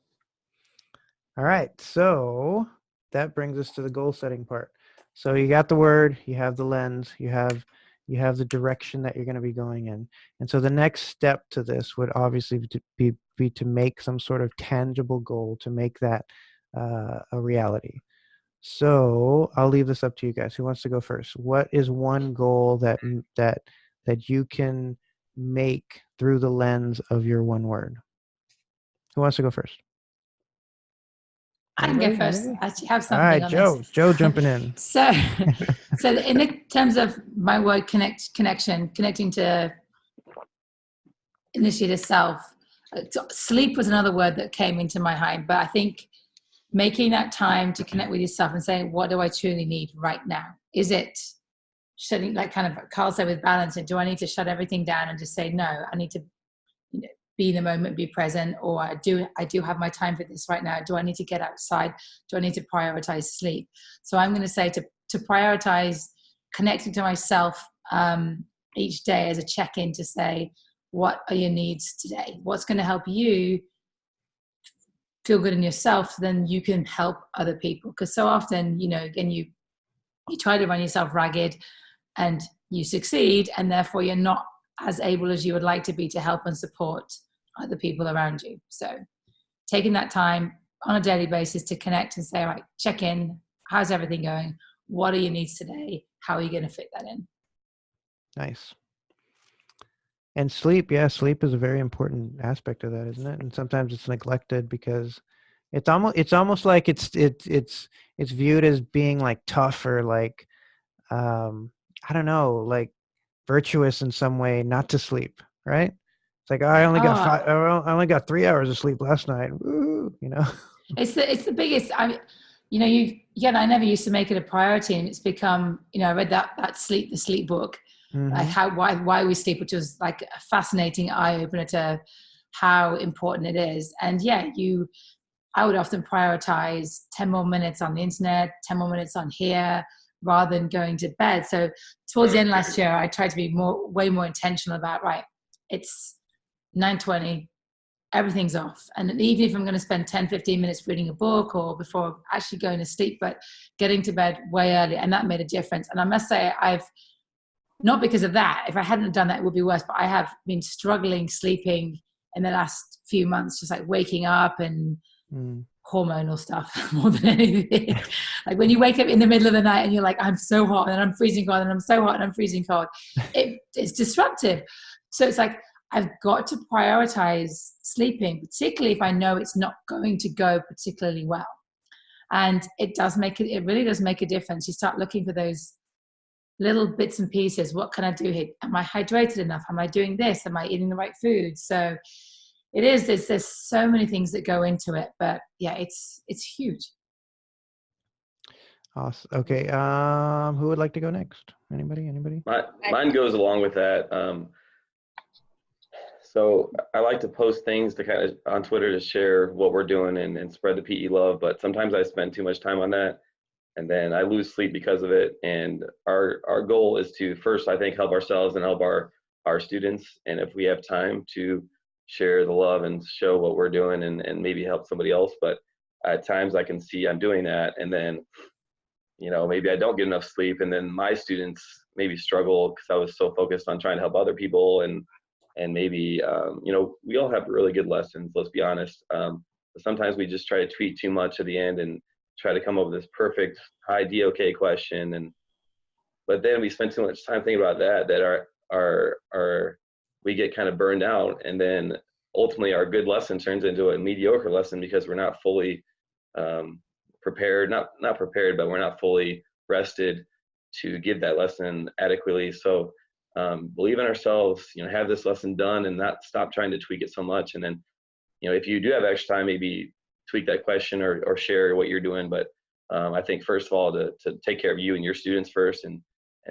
All right, so that brings us to the goal setting part. So you got the word, you have the lens, you have the direction that you're going to be going in. And so the next step to this would obviously be to make some sort of tangible goal, to make that a reality. So I'll leave this up to you guys. Who wants to go first? What is one goal that you can make through the lens of your one word? Who wants to go first? I can go first. I actually have All something right, on Joe. this. Joe jumping in. So in the terms of my word connecting to initiate self, sleep was another word that came into my mind. But I think making that time to connect with yourself and saying, what do I truly need right now? Is it shutting, like kind of Carl said with balance, and do I need to shut everything down and just say, no, I need to be in the moment, be present, or I do have my time for this right now. Do I need to get outside? Do I need to prioritize sleep? So I'm going to say to prioritize connecting to myself each day as a check-in, to say, what are your needs today? What's going to help you feel good in yourself? Then you can help other people. Because so often, again, you try to run yourself ragged and you succeed, and therefore you're not as able as you would like to be to help and support other people around you. So taking that time on a daily basis to connect and say, all right, check in, how's everything going? What are your needs today? How are you going to fit that in? Nice. And sleep, sleep is a very important aspect of that, isn't it? And sometimes it's neglected because it's almost like it's viewed as being like tough, or like I don't know, like virtuous in some way not to sleep, right? It's like, I only got 3 hours of sleep last night. Woo, It's the biggest. I never used to make it a priority, and it's become. I read that the sleep book, mm-hmm. like why we sleep, which was like a fascinating eye opener to how important it is. And I would often prioritize 10 more minutes on the internet, 10 more minutes on here, rather than going to bed. So towards the end of last year, I tried to be way more intentional about, right, it's 9:20, everything's off. And even if I'm going to spend 10, 15 minutes reading a book or before actually going to sleep, but getting to bed way early, and that made a difference. And I must say, not because of that, if I hadn't done that, it would be worse, but I have been struggling sleeping in the last few months, just like waking up and hormonal stuff more than anything. Like when you wake up in the middle of the night and you're like, I'm so hot, and I'm freezing cold, and I'm so hot and I'm freezing cold. It's disruptive. So it's like, I've got to prioritize sleeping, particularly if I know it's not going to go particularly well. And it really does make a difference. You start looking for those little bits and pieces. What can I do here? Am I hydrated enough? Am I doing this? Am I eating the right food? So there's so many things that go into it, but it's huge. Awesome. Okay. Who would like to go next? Anybody? Mine goes along with that. So I like to post things to kind of on Twitter to share what we're doing and spread the PE love, but sometimes I spend too much time on that, and then I lose sleep because of it. And our goal is to first, I think, help ourselves and help our students. And if we have time to share the love and show what we're doing and maybe help somebody else. But at times I can see I'm doing that, and then, maybe I don't get enough sleep, and then my students maybe struggle because I was so focused on trying to help other people. And maybe, we all have really good lessons, let's be honest. But sometimes we just try to tweak too much at the end and try to come up with this perfect high DOK question. But then we spend too much time thinking about that we get kind of burned out. And then ultimately our good lesson turns into a mediocre lesson because we're not fully prepared, not prepared, but we're not fully rested to give that lesson adequately. So believe in ourselves, have this lesson done and not stop trying to tweak it so much. And then, if you do have extra time, maybe tweak that question or share what you're doing. But I think first of all, to take care of you and your students first, and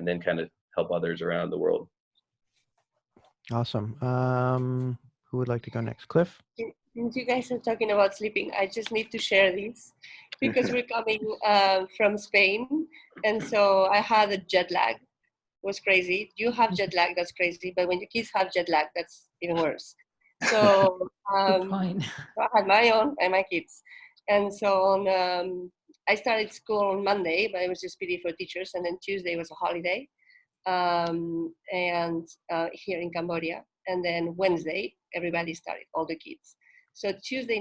then kind of help others around the world. Awesome. Who would like to go next? Cliff? Since you guys are talking about sleeping, I just need to share this because we're coming from Spain, and so I had a jet lag. It was crazy. You have jet lag, that's crazy, but when your kids have jet lag, that's even worse. So Good point. I had my own and my kids, and so on. I started school on Monday, but it was just PD for teachers, and then Tuesday was a holiday, and here in Cambodia, and then Wednesday everybody started, all the kids. So Tuesday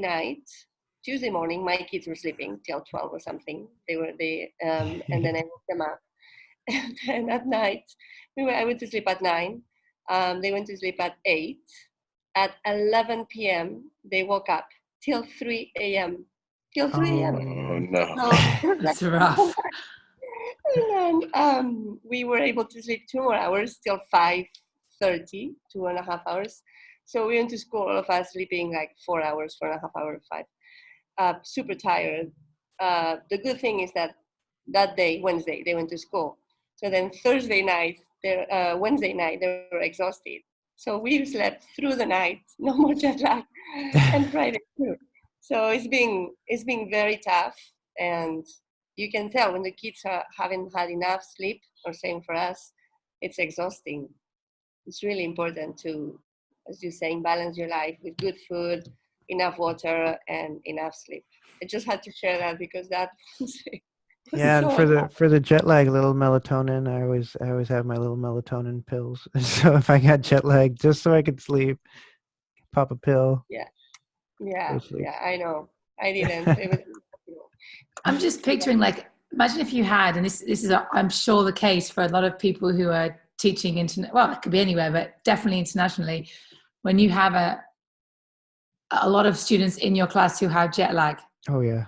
morning, my kids were sleeping till 12 or something. And then I woke them up. And then at night, I went to sleep at 9. They went to sleep at 8. At 11 p.m., they woke up till 3 a.m. Till 3 a.m. Oh no. So it was like, That's rough. and then we were able to sleep 2 more hours till 5:30, 2.5 hours. So we went to school, all of us sleeping like 4 hours, 4.5 hours, 5. Super tired. The good thing is that day, Wednesday, they went to school. So then Wednesday night, they were exhausted. So we slept through the night, no more jet lag, and Friday too. So it's been very tough, and you can tell when the kids haven't had enough sleep, or same for us, it's exhausting. It's really important to, as you're saying, balance your life with good food, enough water, and enough sleep. I just had to share that because that was Yeah, and so for the jet lag, little melatonin. I always have my little melatonin pills. So if I got jet lag, just so I could sleep, pop a pill, yeah, go yeah, to sleep. yeah. I know. I didn't. It was, I'm just picturing, like, imagine if you had, and this is, I'm sure, the case for a lot of people who are teaching well, it could be anywhere, but definitely internationally, when you have a lot of students in your class who have jet lag. Oh yeah.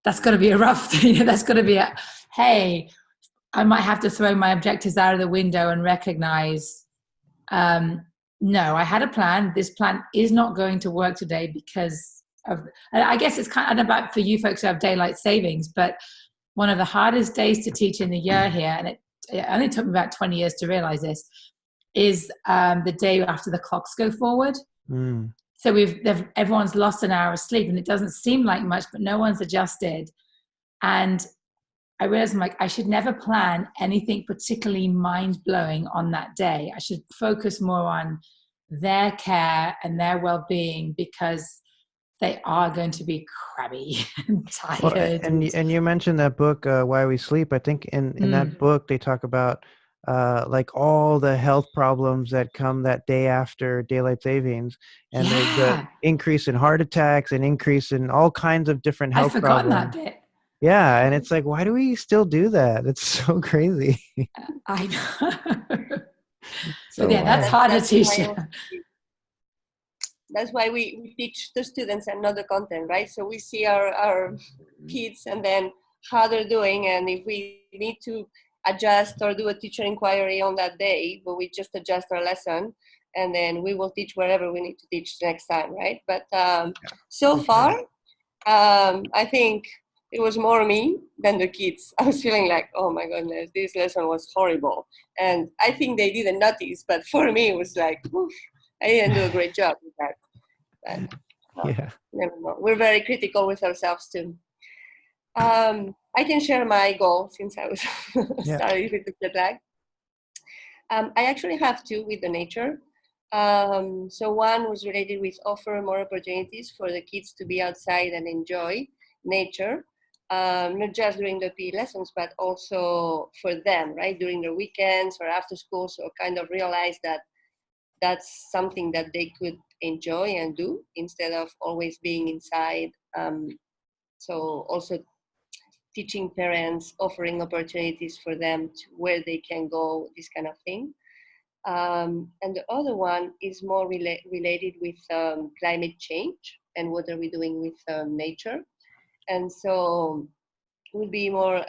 That's got to be a rough thing. That's got to be hey, I might have to throw my objectives out of the window and recognize, no, I had a plan. This plan is not going to work today because of, I guess it's kind of about for you folks who have daylight savings, but one of the hardest days to teach in the year here, and it only took me about 20 years to realize this, is the day after the clocks go forward. Mm. So everyone's lost an hour of sleep, and it doesn't seem like much, but no one's adjusted. And I realized, I'm like, I should never plan anything particularly mind-blowing on that day. I should focus more on their care and their well-being, because they are going to be crabby and Well, tired. and you mentioned that book, Why We Sleep. I think in that book they talk about like all the health problems that come that day after daylight savings, and the increase in heart attacks and increase in all kinds of different health I've forgotten problems. that bit. Yeah, and it's like, why do we still do that? It's so crazy. I know. So But yeah, that's hard to teach. That's why we teach the students and not the content, right? So we see our kids and then how they're doing, and if we need to adjust or do a teacher inquiry on that day, but we just adjust our lesson, and then we will teach wherever we need to teach next time, right? But so far, I think it was more me than the kids. I was feeling like, oh my goodness, this lesson was horrible. And I think they didn't notice, but for me, it was like, oof, I didn't do a great job with that. But yeah, never know. We're very critical with ourselves too. I can share my goal since I was started with the jet lag. I actually have two with the nature. So one was related with offer more opportunities for the kids to be outside and enjoy nature, not just during the PE lessons, but also for them, right? During their weekends or after school. So kind of realize that that's something that they could enjoy and do instead of always being inside. So also teaching parents, offering opportunities for them to where they can go, this kind of thing. And the other one is more related with climate change and what are we doing with nature. And so it would be more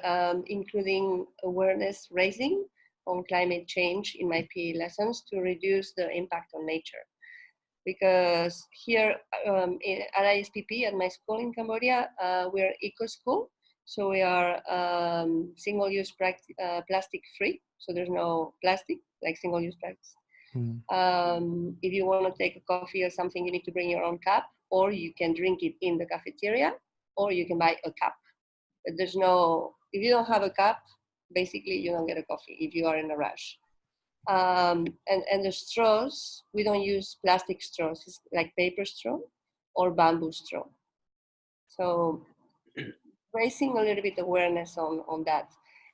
including awareness raising on climate change in my PE lessons to reduce the impact on nature. Because here at ISPP, at my school in Cambodia, we're eco school. So we are single-use plastic free. So there's no plastic, like single-use plastic. If you want to take a coffee or something, you need to bring your own cup. or you can drink it in the cafeteria, or you can buy a cup. But there's no, if you don't have a cup, basically you don't get a coffee if you are in a rush. And the straws, we don't use plastic straws. It's like paper straw or bamboo straw. So raising a little bit awareness on that.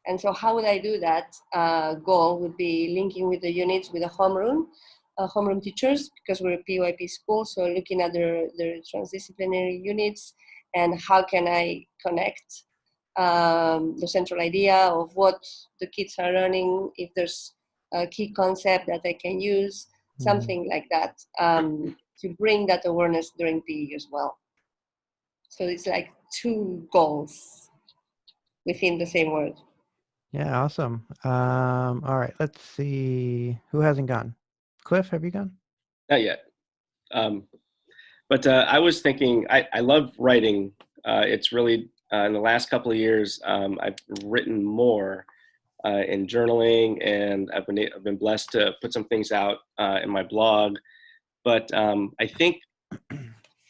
And so how would I do that? Goal would be linking with the units with the homeroom teachers, because we're a PYP school. So looking at their transdisciplinary units and how can I connect the central idea of what the kids are learning, if there's a key concept that I can use, something like that, to bring that awareness during PE as well. So it's like two goals within the same word. Yeah, awesome. All right, let's see. Who hasn't gone? Cliff, have you gone? Not yet. But I was thinking, I love writing. It's really, in the last couple of years, I've written more in journaling, and I've been blessed to put some things out in my blog. But I think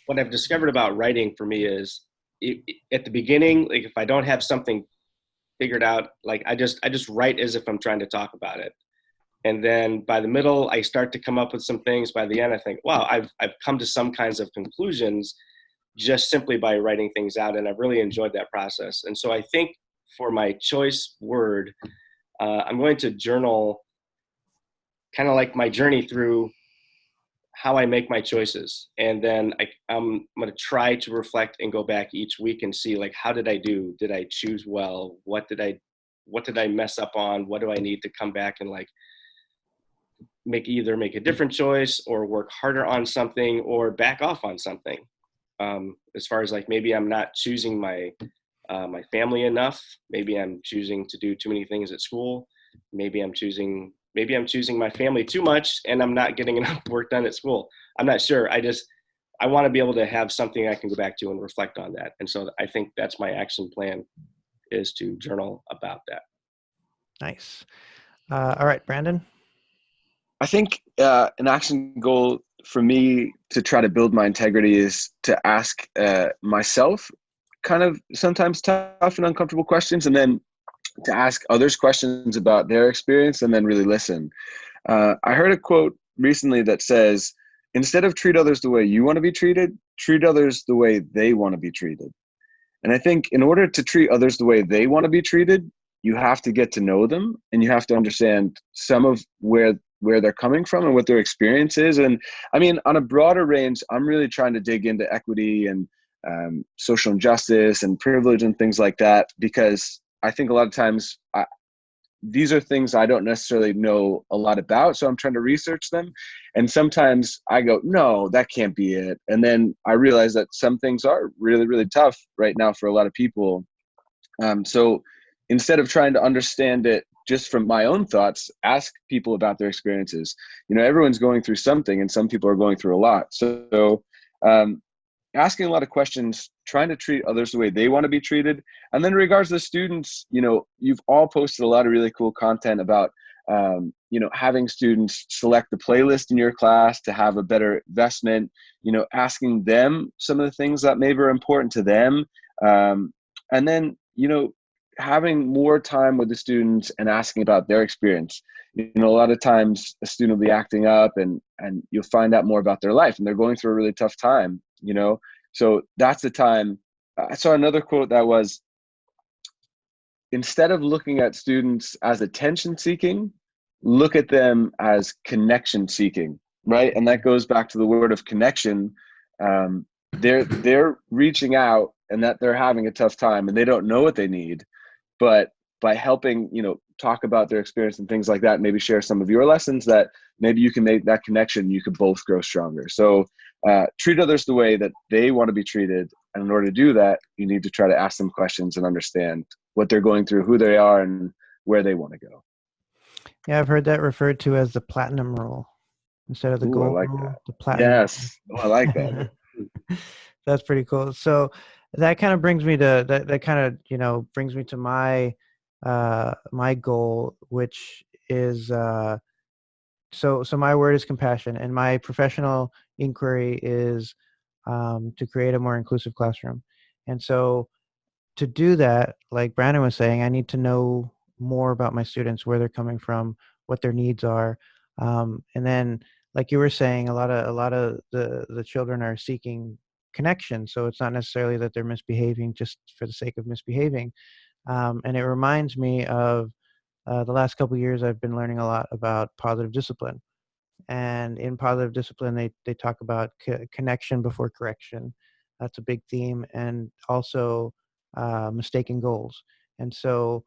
what I've discovered about writing for me is at the beginning, like if I don't have something figured out, like I just write as if I'm trying to talk about it. And then by the middle, I start to come up with some things. By the end, I think, wow, I've come to some kinds of conclusions just simply by writing things out. And I've really enjoyed that process. And so I think for my choice word, I'm going to journal kind of like my journey through how I make my choices. And then I'm going to try to reflect and go back each week and see, like, how did I do? Did I choose well? What did I mess up on? What do I need to come back and like make a different choice or work harder on something or back off on something? As far as like, maybe I'm not choosing my family enough. Maybe I'm choosing to do too many things at school. Maybe I'm choosing my family too much and I'm not getting enough work done at school. I'm not sure. I want to be able to have something I can go back to and reflect on that. And so I think that's my action plan, is to journal about that. Nice. All right, Brandon. I think an action goal for me to try to build my integrity is to ask myself kind of sometimes tough and uncomfortable questions, and then to ask others questions about their experience, and then really listen. I heard a quote recently that says, instead of treat others the way you want to be treated, treat others the way they want to be treated. And I think in order to treat others the way they want to be treated, you have to get to know them, and you have to understand some of where they're coming from and what their experience is. And I mean, on a broader range, I'm really trying to dig into equity and social injustice and privilege and things like that, because I think a lot of times these are things I don't necessarily know a lot about. So I'm trying to research them. And sometimes I go, no, that can't be it. And then I realize that some things are really, really tough right now for a lot of people. So instead of trying to understand it just from my own thoughts, ask people about their experiences. You know, everyone's going through something, and some people are going through a lot. So asking a lot of questions, trying to treat others the way they want to be treated. And then in regards to the students, you know, you've all posted a lot of really cool content about, you know, having students select the playlist in your class to have a better investment, you know, asking them some of the things that maybe are important to them. And then, you know, having more time with the students and asking about their experience. You know, a lot of times a student will be acting up, and you'll find out more about their life, and they're going through a really tough time, you know? So that's the time. I saw another quote that was, instead of looking at students as attention seeking, look at them as connection seeking, right? And that goes back to the word of connection. They're reaching out, and that they're having a tough time, and they don't know what they need. But by helping, you know, talk about their experience and things like that, maybe share some of your lessons, that maybe you can make that connection, you could both grow stronger. So treat others the way that they want to be treated. And in order to do that, you need to try to ask them questions and understand what they're going through, who they are, and where they want to go. Yeah, I've heard that referred to as the platinum rule instead of the gold I like rule. that. The platinum. Yes, I like that. That's pretty cool. So that kind of brings me to that kind of, you know, brings me to my my goal, which is so my word is compassion, and my professional inquiry is to create a more inclusive classroom. And so to do that, like Brandon was saying, I need to know more about my students, where they're coming from, what their needs are. And then, like you were saying, a lot of the children are seeking connection. So it's not necessarily that they're misbehaving just for the sake of misbehaving. And it reminds me of the last couple of years, I've been learning a lot about positive discipline. And in positive discipline, they talk about connection before correction. That's a big theme, and also mistaken goals. And so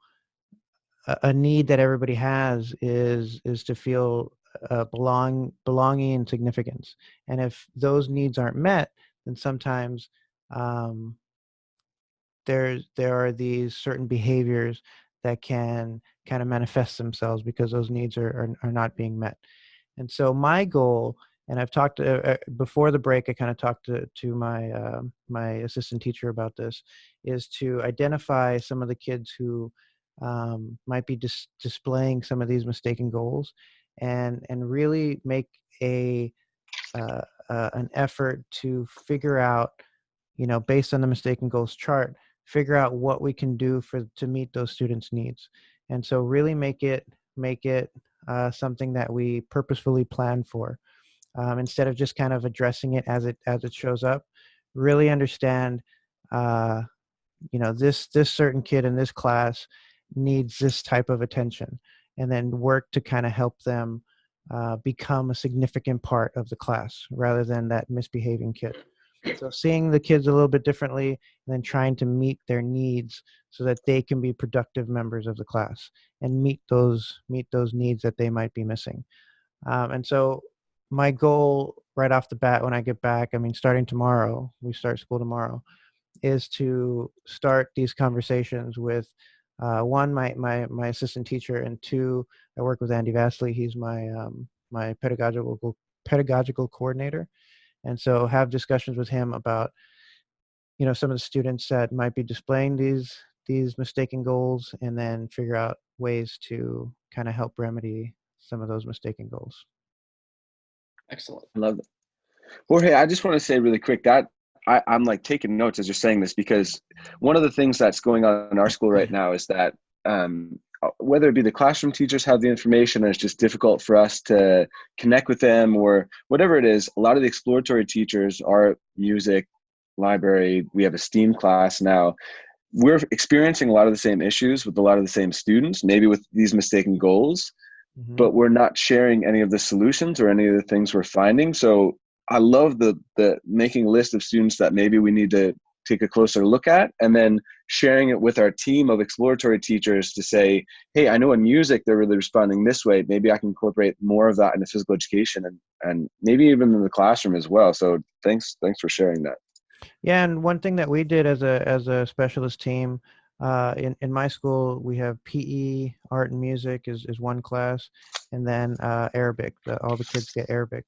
a need that everybody has is to feel belonging and significance. And if those needs aren't met, then sometimes um, there are these certain behaviors that can kind of manifest themselves because those needs are not being met. And so my goal, and I've talked before the break, I kind of talked to my my assistant teacher about this, is to identify some of the kids who might be displaying some of these mistaken goals, and really make a an effort to figure out, based on the mistaken goals chart, figure out what we can do to meet those students' needs. And so really make it something that we purposefully plan for, instead of just kind of addressing it as it shows up. Really understand, uh, this certain kid in this class needs this type of attention, and then work to kind of help them become a significant part of the class rather than that misbehaving kid. So seeing the kids a little bit differently, and then trying to meet their needs so that they can be productive members of the class and meet those needs that they might be missing. And so my goal right off the bat when I get back, I mean, starting tomorrow, we start school tomorrow, is to start these conversations with one, my assistant teacher, and two, I work with Andy Vasily. He's my pedagogical coordinator. And so have discussions with him about, some of the students that might be displaying these mistaken goals, and then figure out ways to kind of help remedy some of those mistaken goals. Excellent. I love it. Jorge, I just want to say really quick that I'm like taking notes as you're saying this, because one of the things that's going on in our school right now is that whether it be the classroom teachers have the information and it's just difficult for us to connect with them, or whatever it is, a lot of the exploratory teachers, art, music, library, we have a STEAM class now, we're experiencing a lot of the same issues with a lot of the same students, maybe with these mistaken goals, but we're not sharing any of the solutions or any of the things we're finding. So I love the making a list of students that maybe we need to take a closer look at, and then sharing it with our team of exploratory teachers to say, hey, I know in music they're really responding this way. Maybe I can incorporate more of that into physical education, and maybe even in the classroom as well. So thanks for sharing that. Yeah, and one thing that we did as a specialist team, in my school, we have PE, art and music is one class, and then Arabic. All the kids get Arabic.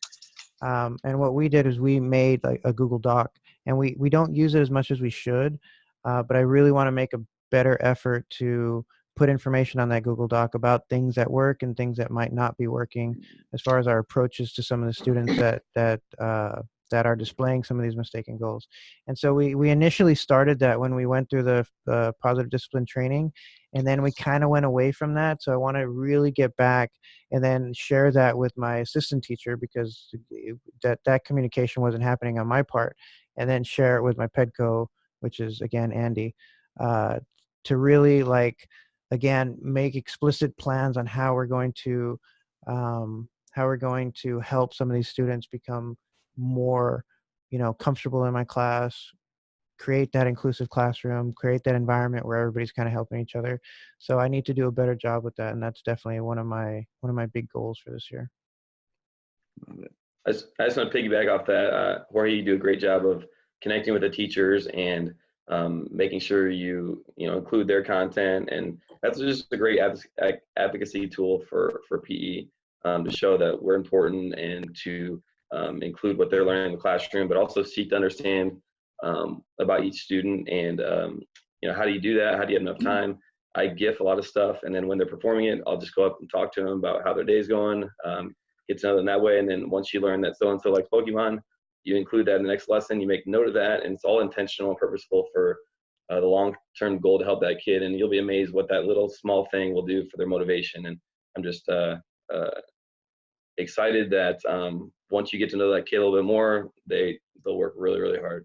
And what we did is we made like a Google Doc, and we don't use it as much as we should, but I really want to make a better effort to put information on that Google Doc about things that work and things that might not be working, as far as our approaches to some of the students that are displaying some of these mistaken goals. And so we initially started that when we went through the positive discipline training, and then we kind of went away from that. So I want to really get back and then share that with my assistant teacher, because that communication wasn't happening on my part, and then share it with my pedco, which is again Andy, to really again make explicit plans on how we're going to help some of these students become more comfortable in my class, create that inclusive classroom, create that environment where everybody's kind of helping each other. So I need to do a better job with that, and that's definitely one of my big goals for this year. I just want to piggyback off that. Jorge, you do a great job of connecting with the teachers and making sure you include their content, and that's just a great advocacy tool for PE, to show that we're important and to include what they're learning in the classroom, but also seek to understand about each student, and how do you do that? How do you have enough time? I GIF a lot of stuff, and then when they're performing it, I'll just go up and talk to them about how their day's going, get to know them that way. And then once you learn that so-and-so likes Pokemon, you include that in the next lesson, you make note of that, and it's all intentional and purposeful for the long-term goal to help that kid. And you'll be amazed what that little small thing will do for their motivation. And I'm just excited that once you get to know that kid a little bit more, they'll work really, really hard.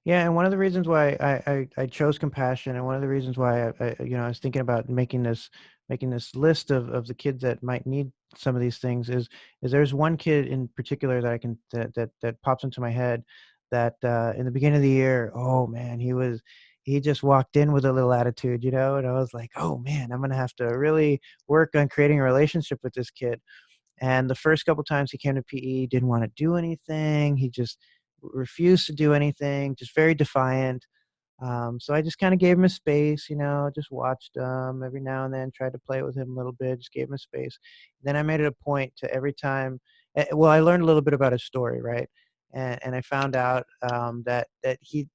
Yeah, and one of the reasons why I chose compassion, and one of the reasons why I was thinking about making this list of the kids that might need some of these things is there's one kid in particular that I can that pops into my head that in the beginning of the year, oh man, he just walked in with a little attitude, and I was like, oh man, I'm gonna have to really work on creating a relationship with this kid. And the first couple times he came to PE, he didn't want to do anything. He just refused to do anything, just very defiant. So I just kind of gave him a space, just watched him every now and then, tried to play with him a little bit, just gave him a space. Then I made it a point to every time, well, I learned a little bit about his story, right? And I found out that he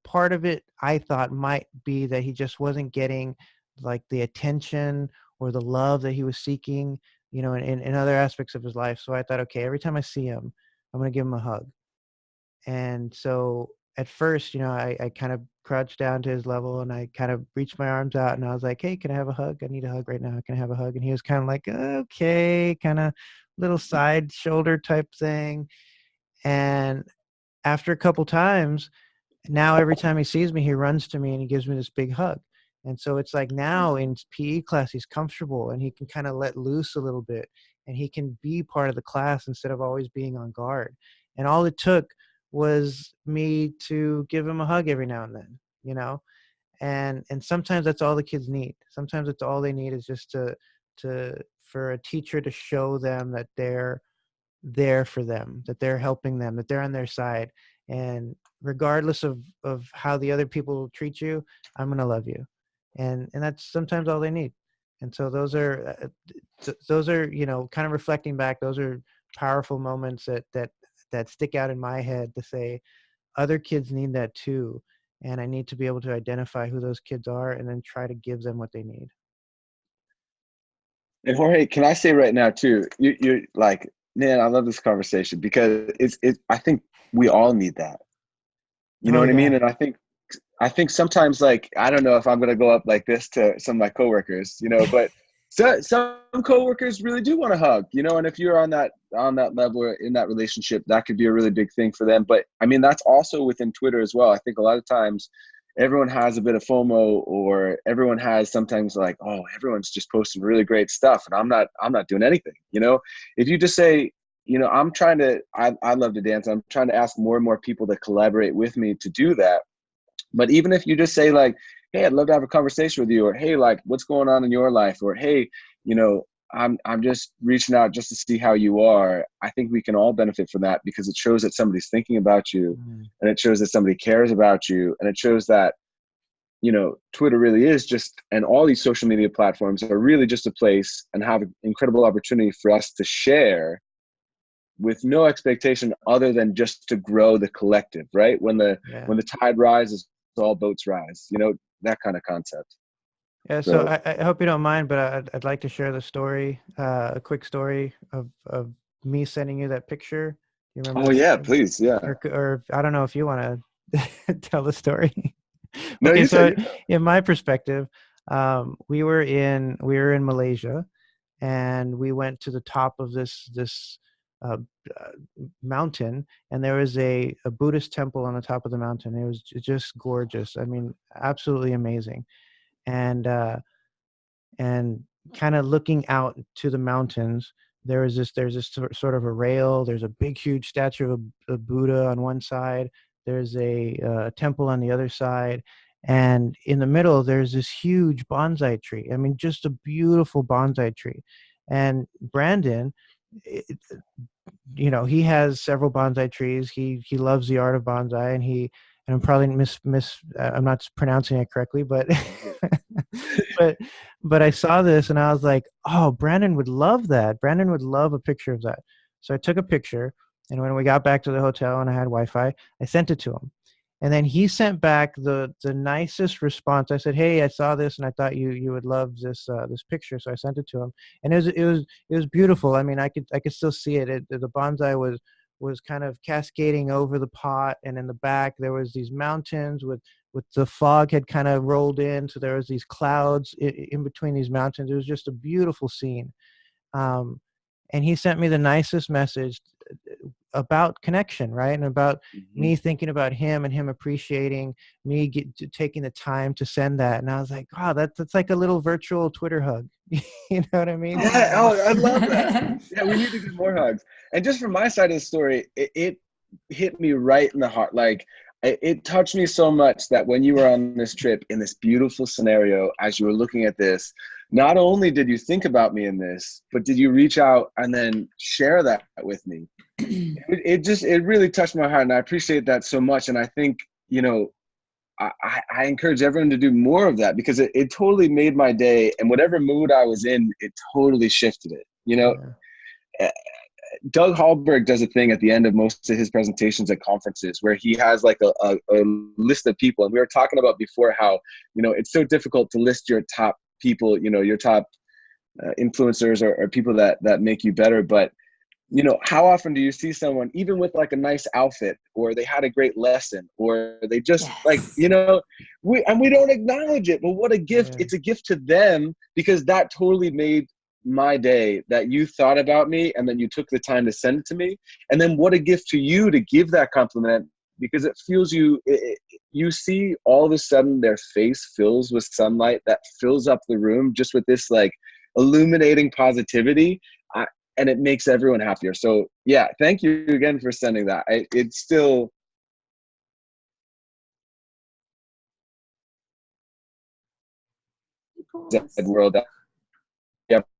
part of it I thought might be that he just wasn't getting like the attention or the love that he was seeking, in other aspects of his life. So I thought, okay, every time I see him, I'm going to give him a hug. And so at first, I kind of crouched down to his level and I kind of reached my arms out and I was like, hey, can I have a hug? I need a hug right now. Can I have a hug? And he was kind of like, okay, kind of little side shoulder type thing. And after a couple times, now every time he sees me, he runs to me and he gives me this big hug. And so it's like now in PE class, he's comfortable and he can kind of let loose a little bit and he can be part of the class instead of always being on guard. And all it took was me to give him a hug every now and then, and sometimes that's all the kids need. Sometimes it's all they need is just for a teacher to show them that they're there for them, that they're helping them, that they're on their side. And regardless of how the other people treat you, I'm going to love you. And that's sometimes all they need. And so those are, kind of reflecting back, those are powerful moments that stick out in my head to say other kids need that too. And I need to be able to identify who those kids are and then try to give them what they need. And Jorge, can I say right now too, you're like, man, I love this conversation because I think we all need that. You know what I mean? And I think sometimes, like, I don't know if I'm going to go up like this to some of my coworkers, but some coworkers really do want to hug, and if you're on that level or in that relationship, that could be a really big thing for them. But I mean, that's also within Twitter as well. I think a lot of times everyone has a bit of FOMO, or everyone has sometimes like, oh, everyone's just posting really great stuff and I'm not doing anything. If you just say, I love to dance. I'm trying to ask more and more people to collaborate with me to do that. But even if you just say like, hey, I'd love to have a conversation with you, or hey, like, what's going on in your life, or hey, I'm just reaching out just to see how you are. I think we can all benefit from that because it shows that somebody's thinking about you, and it shows that somebody cares about you, and it shows that, Twitter really is just, and all these social media platforms are really just a place and have an incredible opportunity for us to share with no expectation other than just to grow the collective, right? When the tide rises, all boats rise, that kind of concept. Yeah, so I hope you don't mind, but I'd like to share the story, a quick story of me sending you that picture. You remember? Oh yeah, please, yeah. Or I don't know if you want to tell the story. No, okay, so you in my perspective, we were in Malaysia, and we went to the top of this mountain, and there was a Buddhist temple on the top of the mountain. It was just gorgeous. I mean, absolutely amazing. And kind of looking out to the mountains, there's this sort of a rail. There's a big, huge statue of Buddha on one side. There's a temple on the other side. And in the middle, there's this huge bonsai tree. I mean, just a beautiful bonsai tree. And Brandon, he has several bonsai trees. He loves the art of bonsai, and I'm probably I'm not pronouncing it correctly, but but I saw this and I was like, oh, Brandon would love that. Brandon would love a picture of that. So I took a picture, and when we got back to the hotel and I had Wi-Fi, I sent it to him. And then he sent back the nicest response. I said, hey, I saw this and I thought you would love this picture. So I sent it to him, and it was beautiful. I mean, I could still see it. The bonsai was kind of cascading over the pot, and in the back there was these mountains with the fog had kind of rolled in, so there was these clouds in between these mountains. It was just a beautiful scene. um, and he sent me the nicest message about connection, right? And about me thinking about him and him appreciating me taking the time to send that. And I was like, wow, that's like a little virtual Twitter hug. You know what I mean? Yeah, oh, I love that. Yeah, we need to do more hugs. And just from my side of the story, it hit me right in the heart. Like, it touched me so much that when you were on this trip in this beautiful scenario, as you were looking at this, not only did you think about me in this, but did you reach out and then share that with me? It really touched my heart, and I appreciate that so much. And I think, you know, I encourage everyone to do more of that, because it totally made my day, and whatever mood I was in, it totally shifted it. You know, Doug Hallberg does a thing at the end of most of his presentations at conferences where he has like a list of people. And we were talking about before how, you know, it's so difficult to list your top people, you know, your top influencers or people that make you better. But, you know, how often do you see someone even with like a nice outfit, or they had a great lesson, or they just like, you know, we don't acknowledge it, but what a gift. It's a gift to them, because that totally made my day, that you thought about me and then you took the time to send it to me. And then what a gift to you to give that compliment, because it feels you see all of a sudden their face fills with sunlight that fills up the room just with this like illuminating positivity. And it makes everyone happier. So yeah, thank you again for sending that. It's still that world, that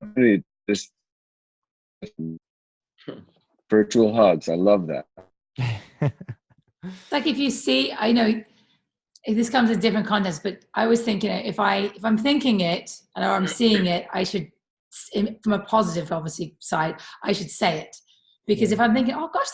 opportunity, just virtual hugs. I love that. Like if you see, I know this comes in different contexts, but I was thinking if I'm thinking it or I'm seeing it, I should, from a positive obviously side, I should say it. Because if I'm thinking, oh gosh,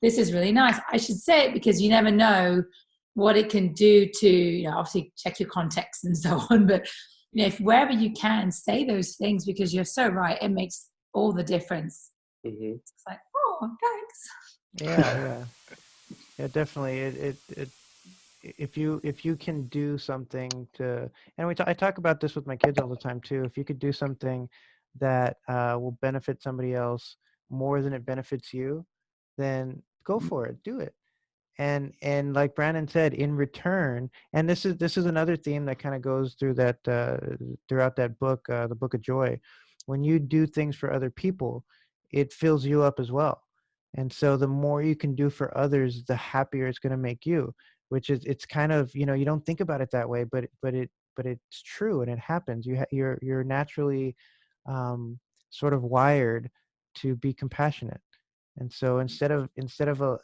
this is really nice, I should say it, because you never know what it can do to, you know, obviously check your context and so on. But you know, if wherever you can, say those things, because you're so right, it makes all the difference. It's like, oh, thanks. Yeah, definitely. If you can do something to, and I talk about this with my kids all the time too. If you could do something that will benefit somebody else more than it benefits you, then go for it, do it. And like Brandon said, in return, and this is another theme that kind of goes through that throughout that book, the Book of Joy. When you do things for other people, it fills you up as well. And so the more you can do for others, the happier it's going to make you. Which is, it's kind of, you know, you don't think about it that way, but it's true, and it happens. You're naturally sort of wired to be compassionate. And so instead of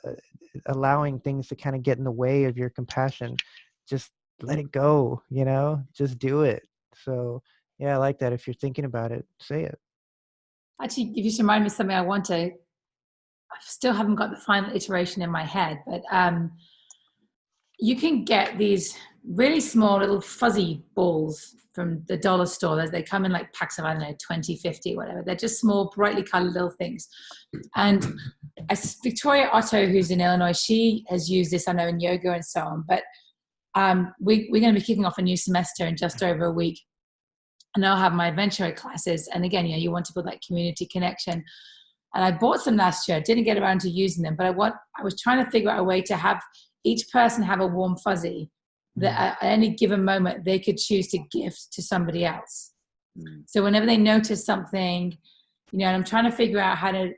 allowing things to kind of get in the way of your compassion, just let it go, you know, just do it. So yeah, I like that. If you're thinking about it, say it. Actually, if you should remind me of something, I still haven't got the final iteration in my head, but you can get these really small little fuzzy balls from the dollar store. They come in like packs of, I don't know, 20, 50, whatever. They're just small, brightly colored little things. And Victoria Otto, who's in Illinois, she has used this, I know, in yoga and so on. But we're going to be kicking off a new semester in just over a week. And I'll have my adventure classes. And again, you know, you want to build that community connection. And I bought some last year. Didn't get around to using them, but I was trying to figure out a way to have each person have a warm fuzzy that at any given moment they could choose to gift to somebody else. So whenever they notice something, you know, and I'm trying to figure out how to,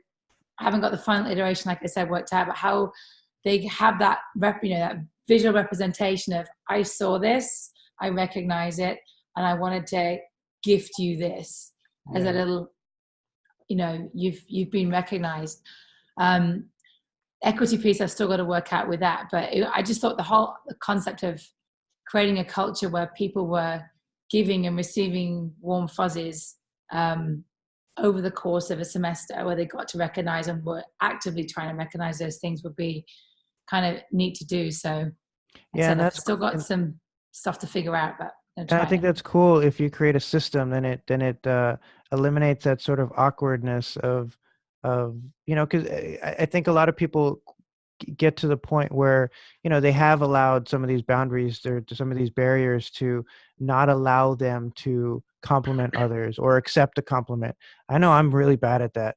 I haven't got the final iteration, like I said, worked out, but how they have that that visual representation of, I saw this, I recognize it, and I wanted to gift you this as a little, you know, you've been recognized. Equity piece, I've still got to work out with that. But I just thought the concept of creating a culture where people were giving and receiving warm fuzzies over the course of a semester, where they got to recognize and were actively trying to recognize those things, would be kind of neat to do. So yeah, and I've that's still got some stuff to figure out, but I think that's cool. If you create a system, then it eliminates that sort of awkwardness of because I think a lot of people get to the point where they have allowed some of these boundaries or to some of these barriers to not allow them to compliment others or accept a compliment. I know I'm really bad at that.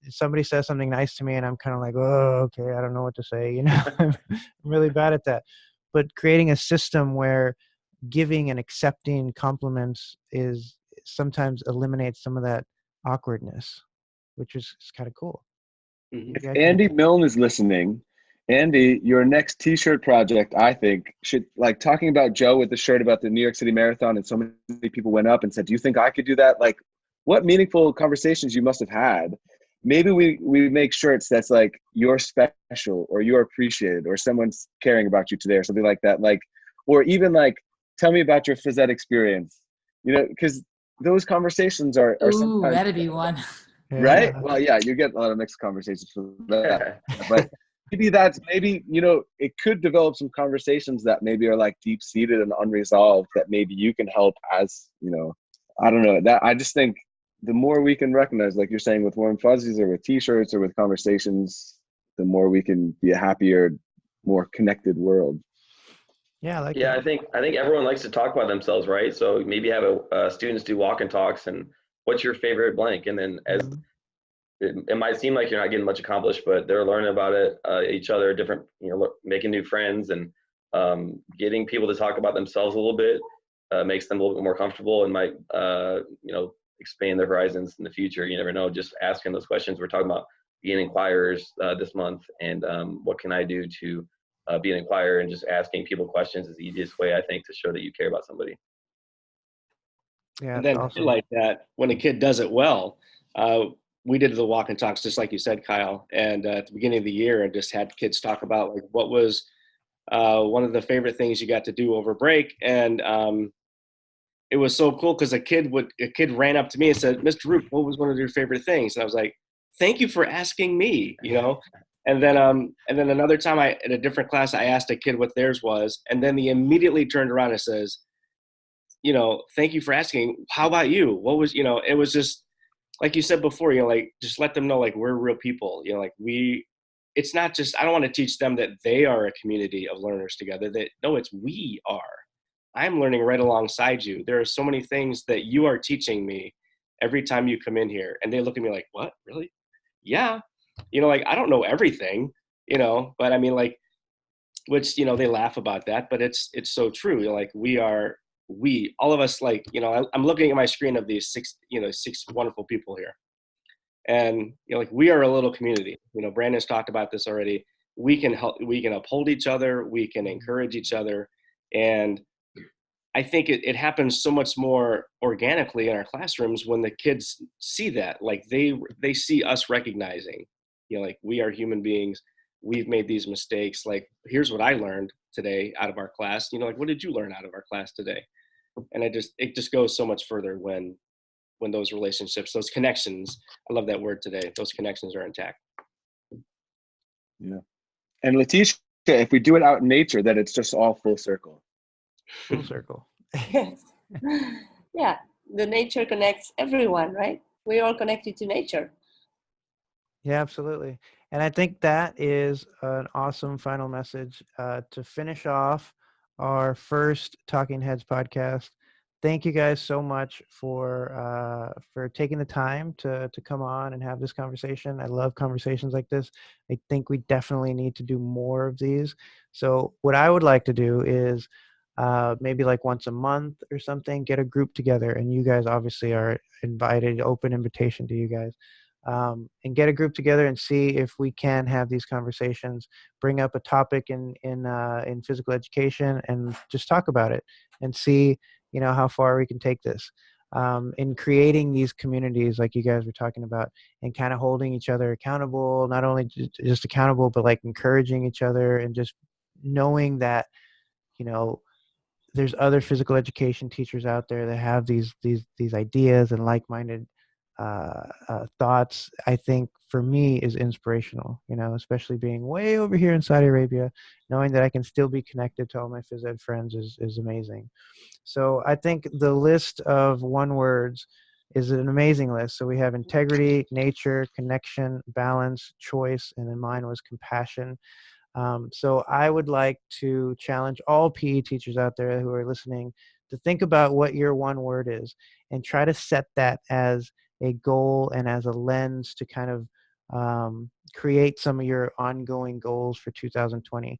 Somebody says something nice to me and I'm kind of like, oh, okay, I don't know what to say. I'm really bad at that. But creating a system where giving and accepting compliments is sometimes eliminates some of that awkwardness, which is kind of cool. Mhm. If Andy Milne is listening, Andy, your next T-shirt project, I think, should, like, talking about Joe with the shirt about the New York City Marathon, and so many people went up and said, "Do you think I could do that?" Like, what meaningful conversations you must have had. Maybe we make shirts that's like, "You're special," or "You're appreciated," or "Someone's caring about you today," or something like that. Like, or even like, "Tell me about your phys ed experience." Because those conversations are Ooh, sometimes, that'd be one. right? Yeah. Well, yeah, you get a lot of mixed conversations for that, but maybe it could develop some conversations that maybe are like deep seated and unresolved that maybe you can help as, I don't know, that I just think the more we can recognize, like you're saying, with warm fuzzies or with T-shirts or with conversations, the more we can be a happier, more connected world. Yeah, I like Yeah, that. I think everyone likes to talk about themselves, right? So maybe have students do walk and talks, and what's your favorite blank, and then as Mhm. it might seem like you're not getting much accomplished, but they're learning about it, each other, different, making new friends, and getting people to talk about themselves a little bit makes them a little bit more comfortable and might, expand their horizons in the future. You never know. Just asking those questions. We're talking about being inquirers this month, and what can I do to be an inquirer, and just asking people questions is the easiest way, I think, to show that you care about somebody. Yeah, And it's then awesome. like that, when a kid does it well, we did the walk and talks, just like you said, Kyle, and at the beginning of the year, and just had kids talk about like what was one of the favorite things you got to do over break. And it was so cool because a kid ran up to me and said, "Mr. Roop, what was one of your favorite things?" And I was like, "Thank you for asking me." And then another time, in a different class, I asked a kid what theirs was, and then he immediately turned around and says, "Thank you for asking. How about you? What was, it was just like you said before, like just let them know like we're real people, like it's not just, I don't want to teach them that they are a community of learners together, that no, it's we are. I'm learning right alongside you. There are so many things that you are teaching me every time you come in here." And they look at me like, "What, really?" Yeah. Like I don't know everything, but I mean, like, which, they laugh about that, but it's so true. Like we all of us, like, I'm looking at my screen of these six wonderful people here, and like we are a little community. Brandon's talked about this already. We can help, we can uphold each other, we can encourage each other, and I think it happens so much more organically in our classrooms when the kids see that, like they see us recognizing, like we are human beings. We've made these mistakes. Like, here's what I learned today out of our class. Like, what did you learn out of our class today? And it just goes so much further when those relationships, those connections, I love that word today, those connections are intact. Yeah. And Leticia, if we do it out in nature, then it's just all full circle. Full circle. Yes. Yeah, the nature connects everyone, right? We're all connected to nature. Yeah, absolutely. And I think that is an awesome final message to finish off our first Talking Heads podcast. Thank you guys so much for taking the time to come on and have this conversation. I love conversations like this. I think we definitely need to do more of these. So what I would like to do is maybe like once a month or something, get a group together, and you guys obviously are invited, open invitation to you guys. And get a group together and see if we can have these conversations, bring up a topic in physical education, and just talk about it and see how far we can take this. In creating these communities like you guys were talking about, and kind of holding each other accountable, not only just accountable, but like encouraging each other, and just knowing that you know there's other physical education teachers out there that have these ideas and like-minded thoughts, I think for me is inspirational, especially being way over here in Saudi Arabia, knowing that I can still be connected to all my phys ed friends is amazing. So I think the list of one words is an amazing list. So we have integrity, nature, connection, balance, choice, and then mine was compassion. So I would like to challenge all PE teachers out there who are listening to think about what your one word is and try to set that as a goal and as a lens to kind of create some of your ongoing goals for 2020.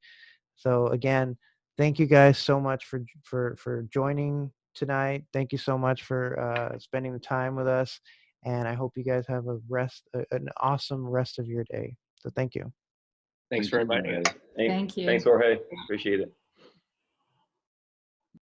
So again, thank you guys so much for joining tonight. Thank you so much for spending the time with us, and I hope you guys have an awesome rest of your day. So thank you. Thanks Thank for you. inviting us. Thank you. Thanks, Jorge. Appreciate it.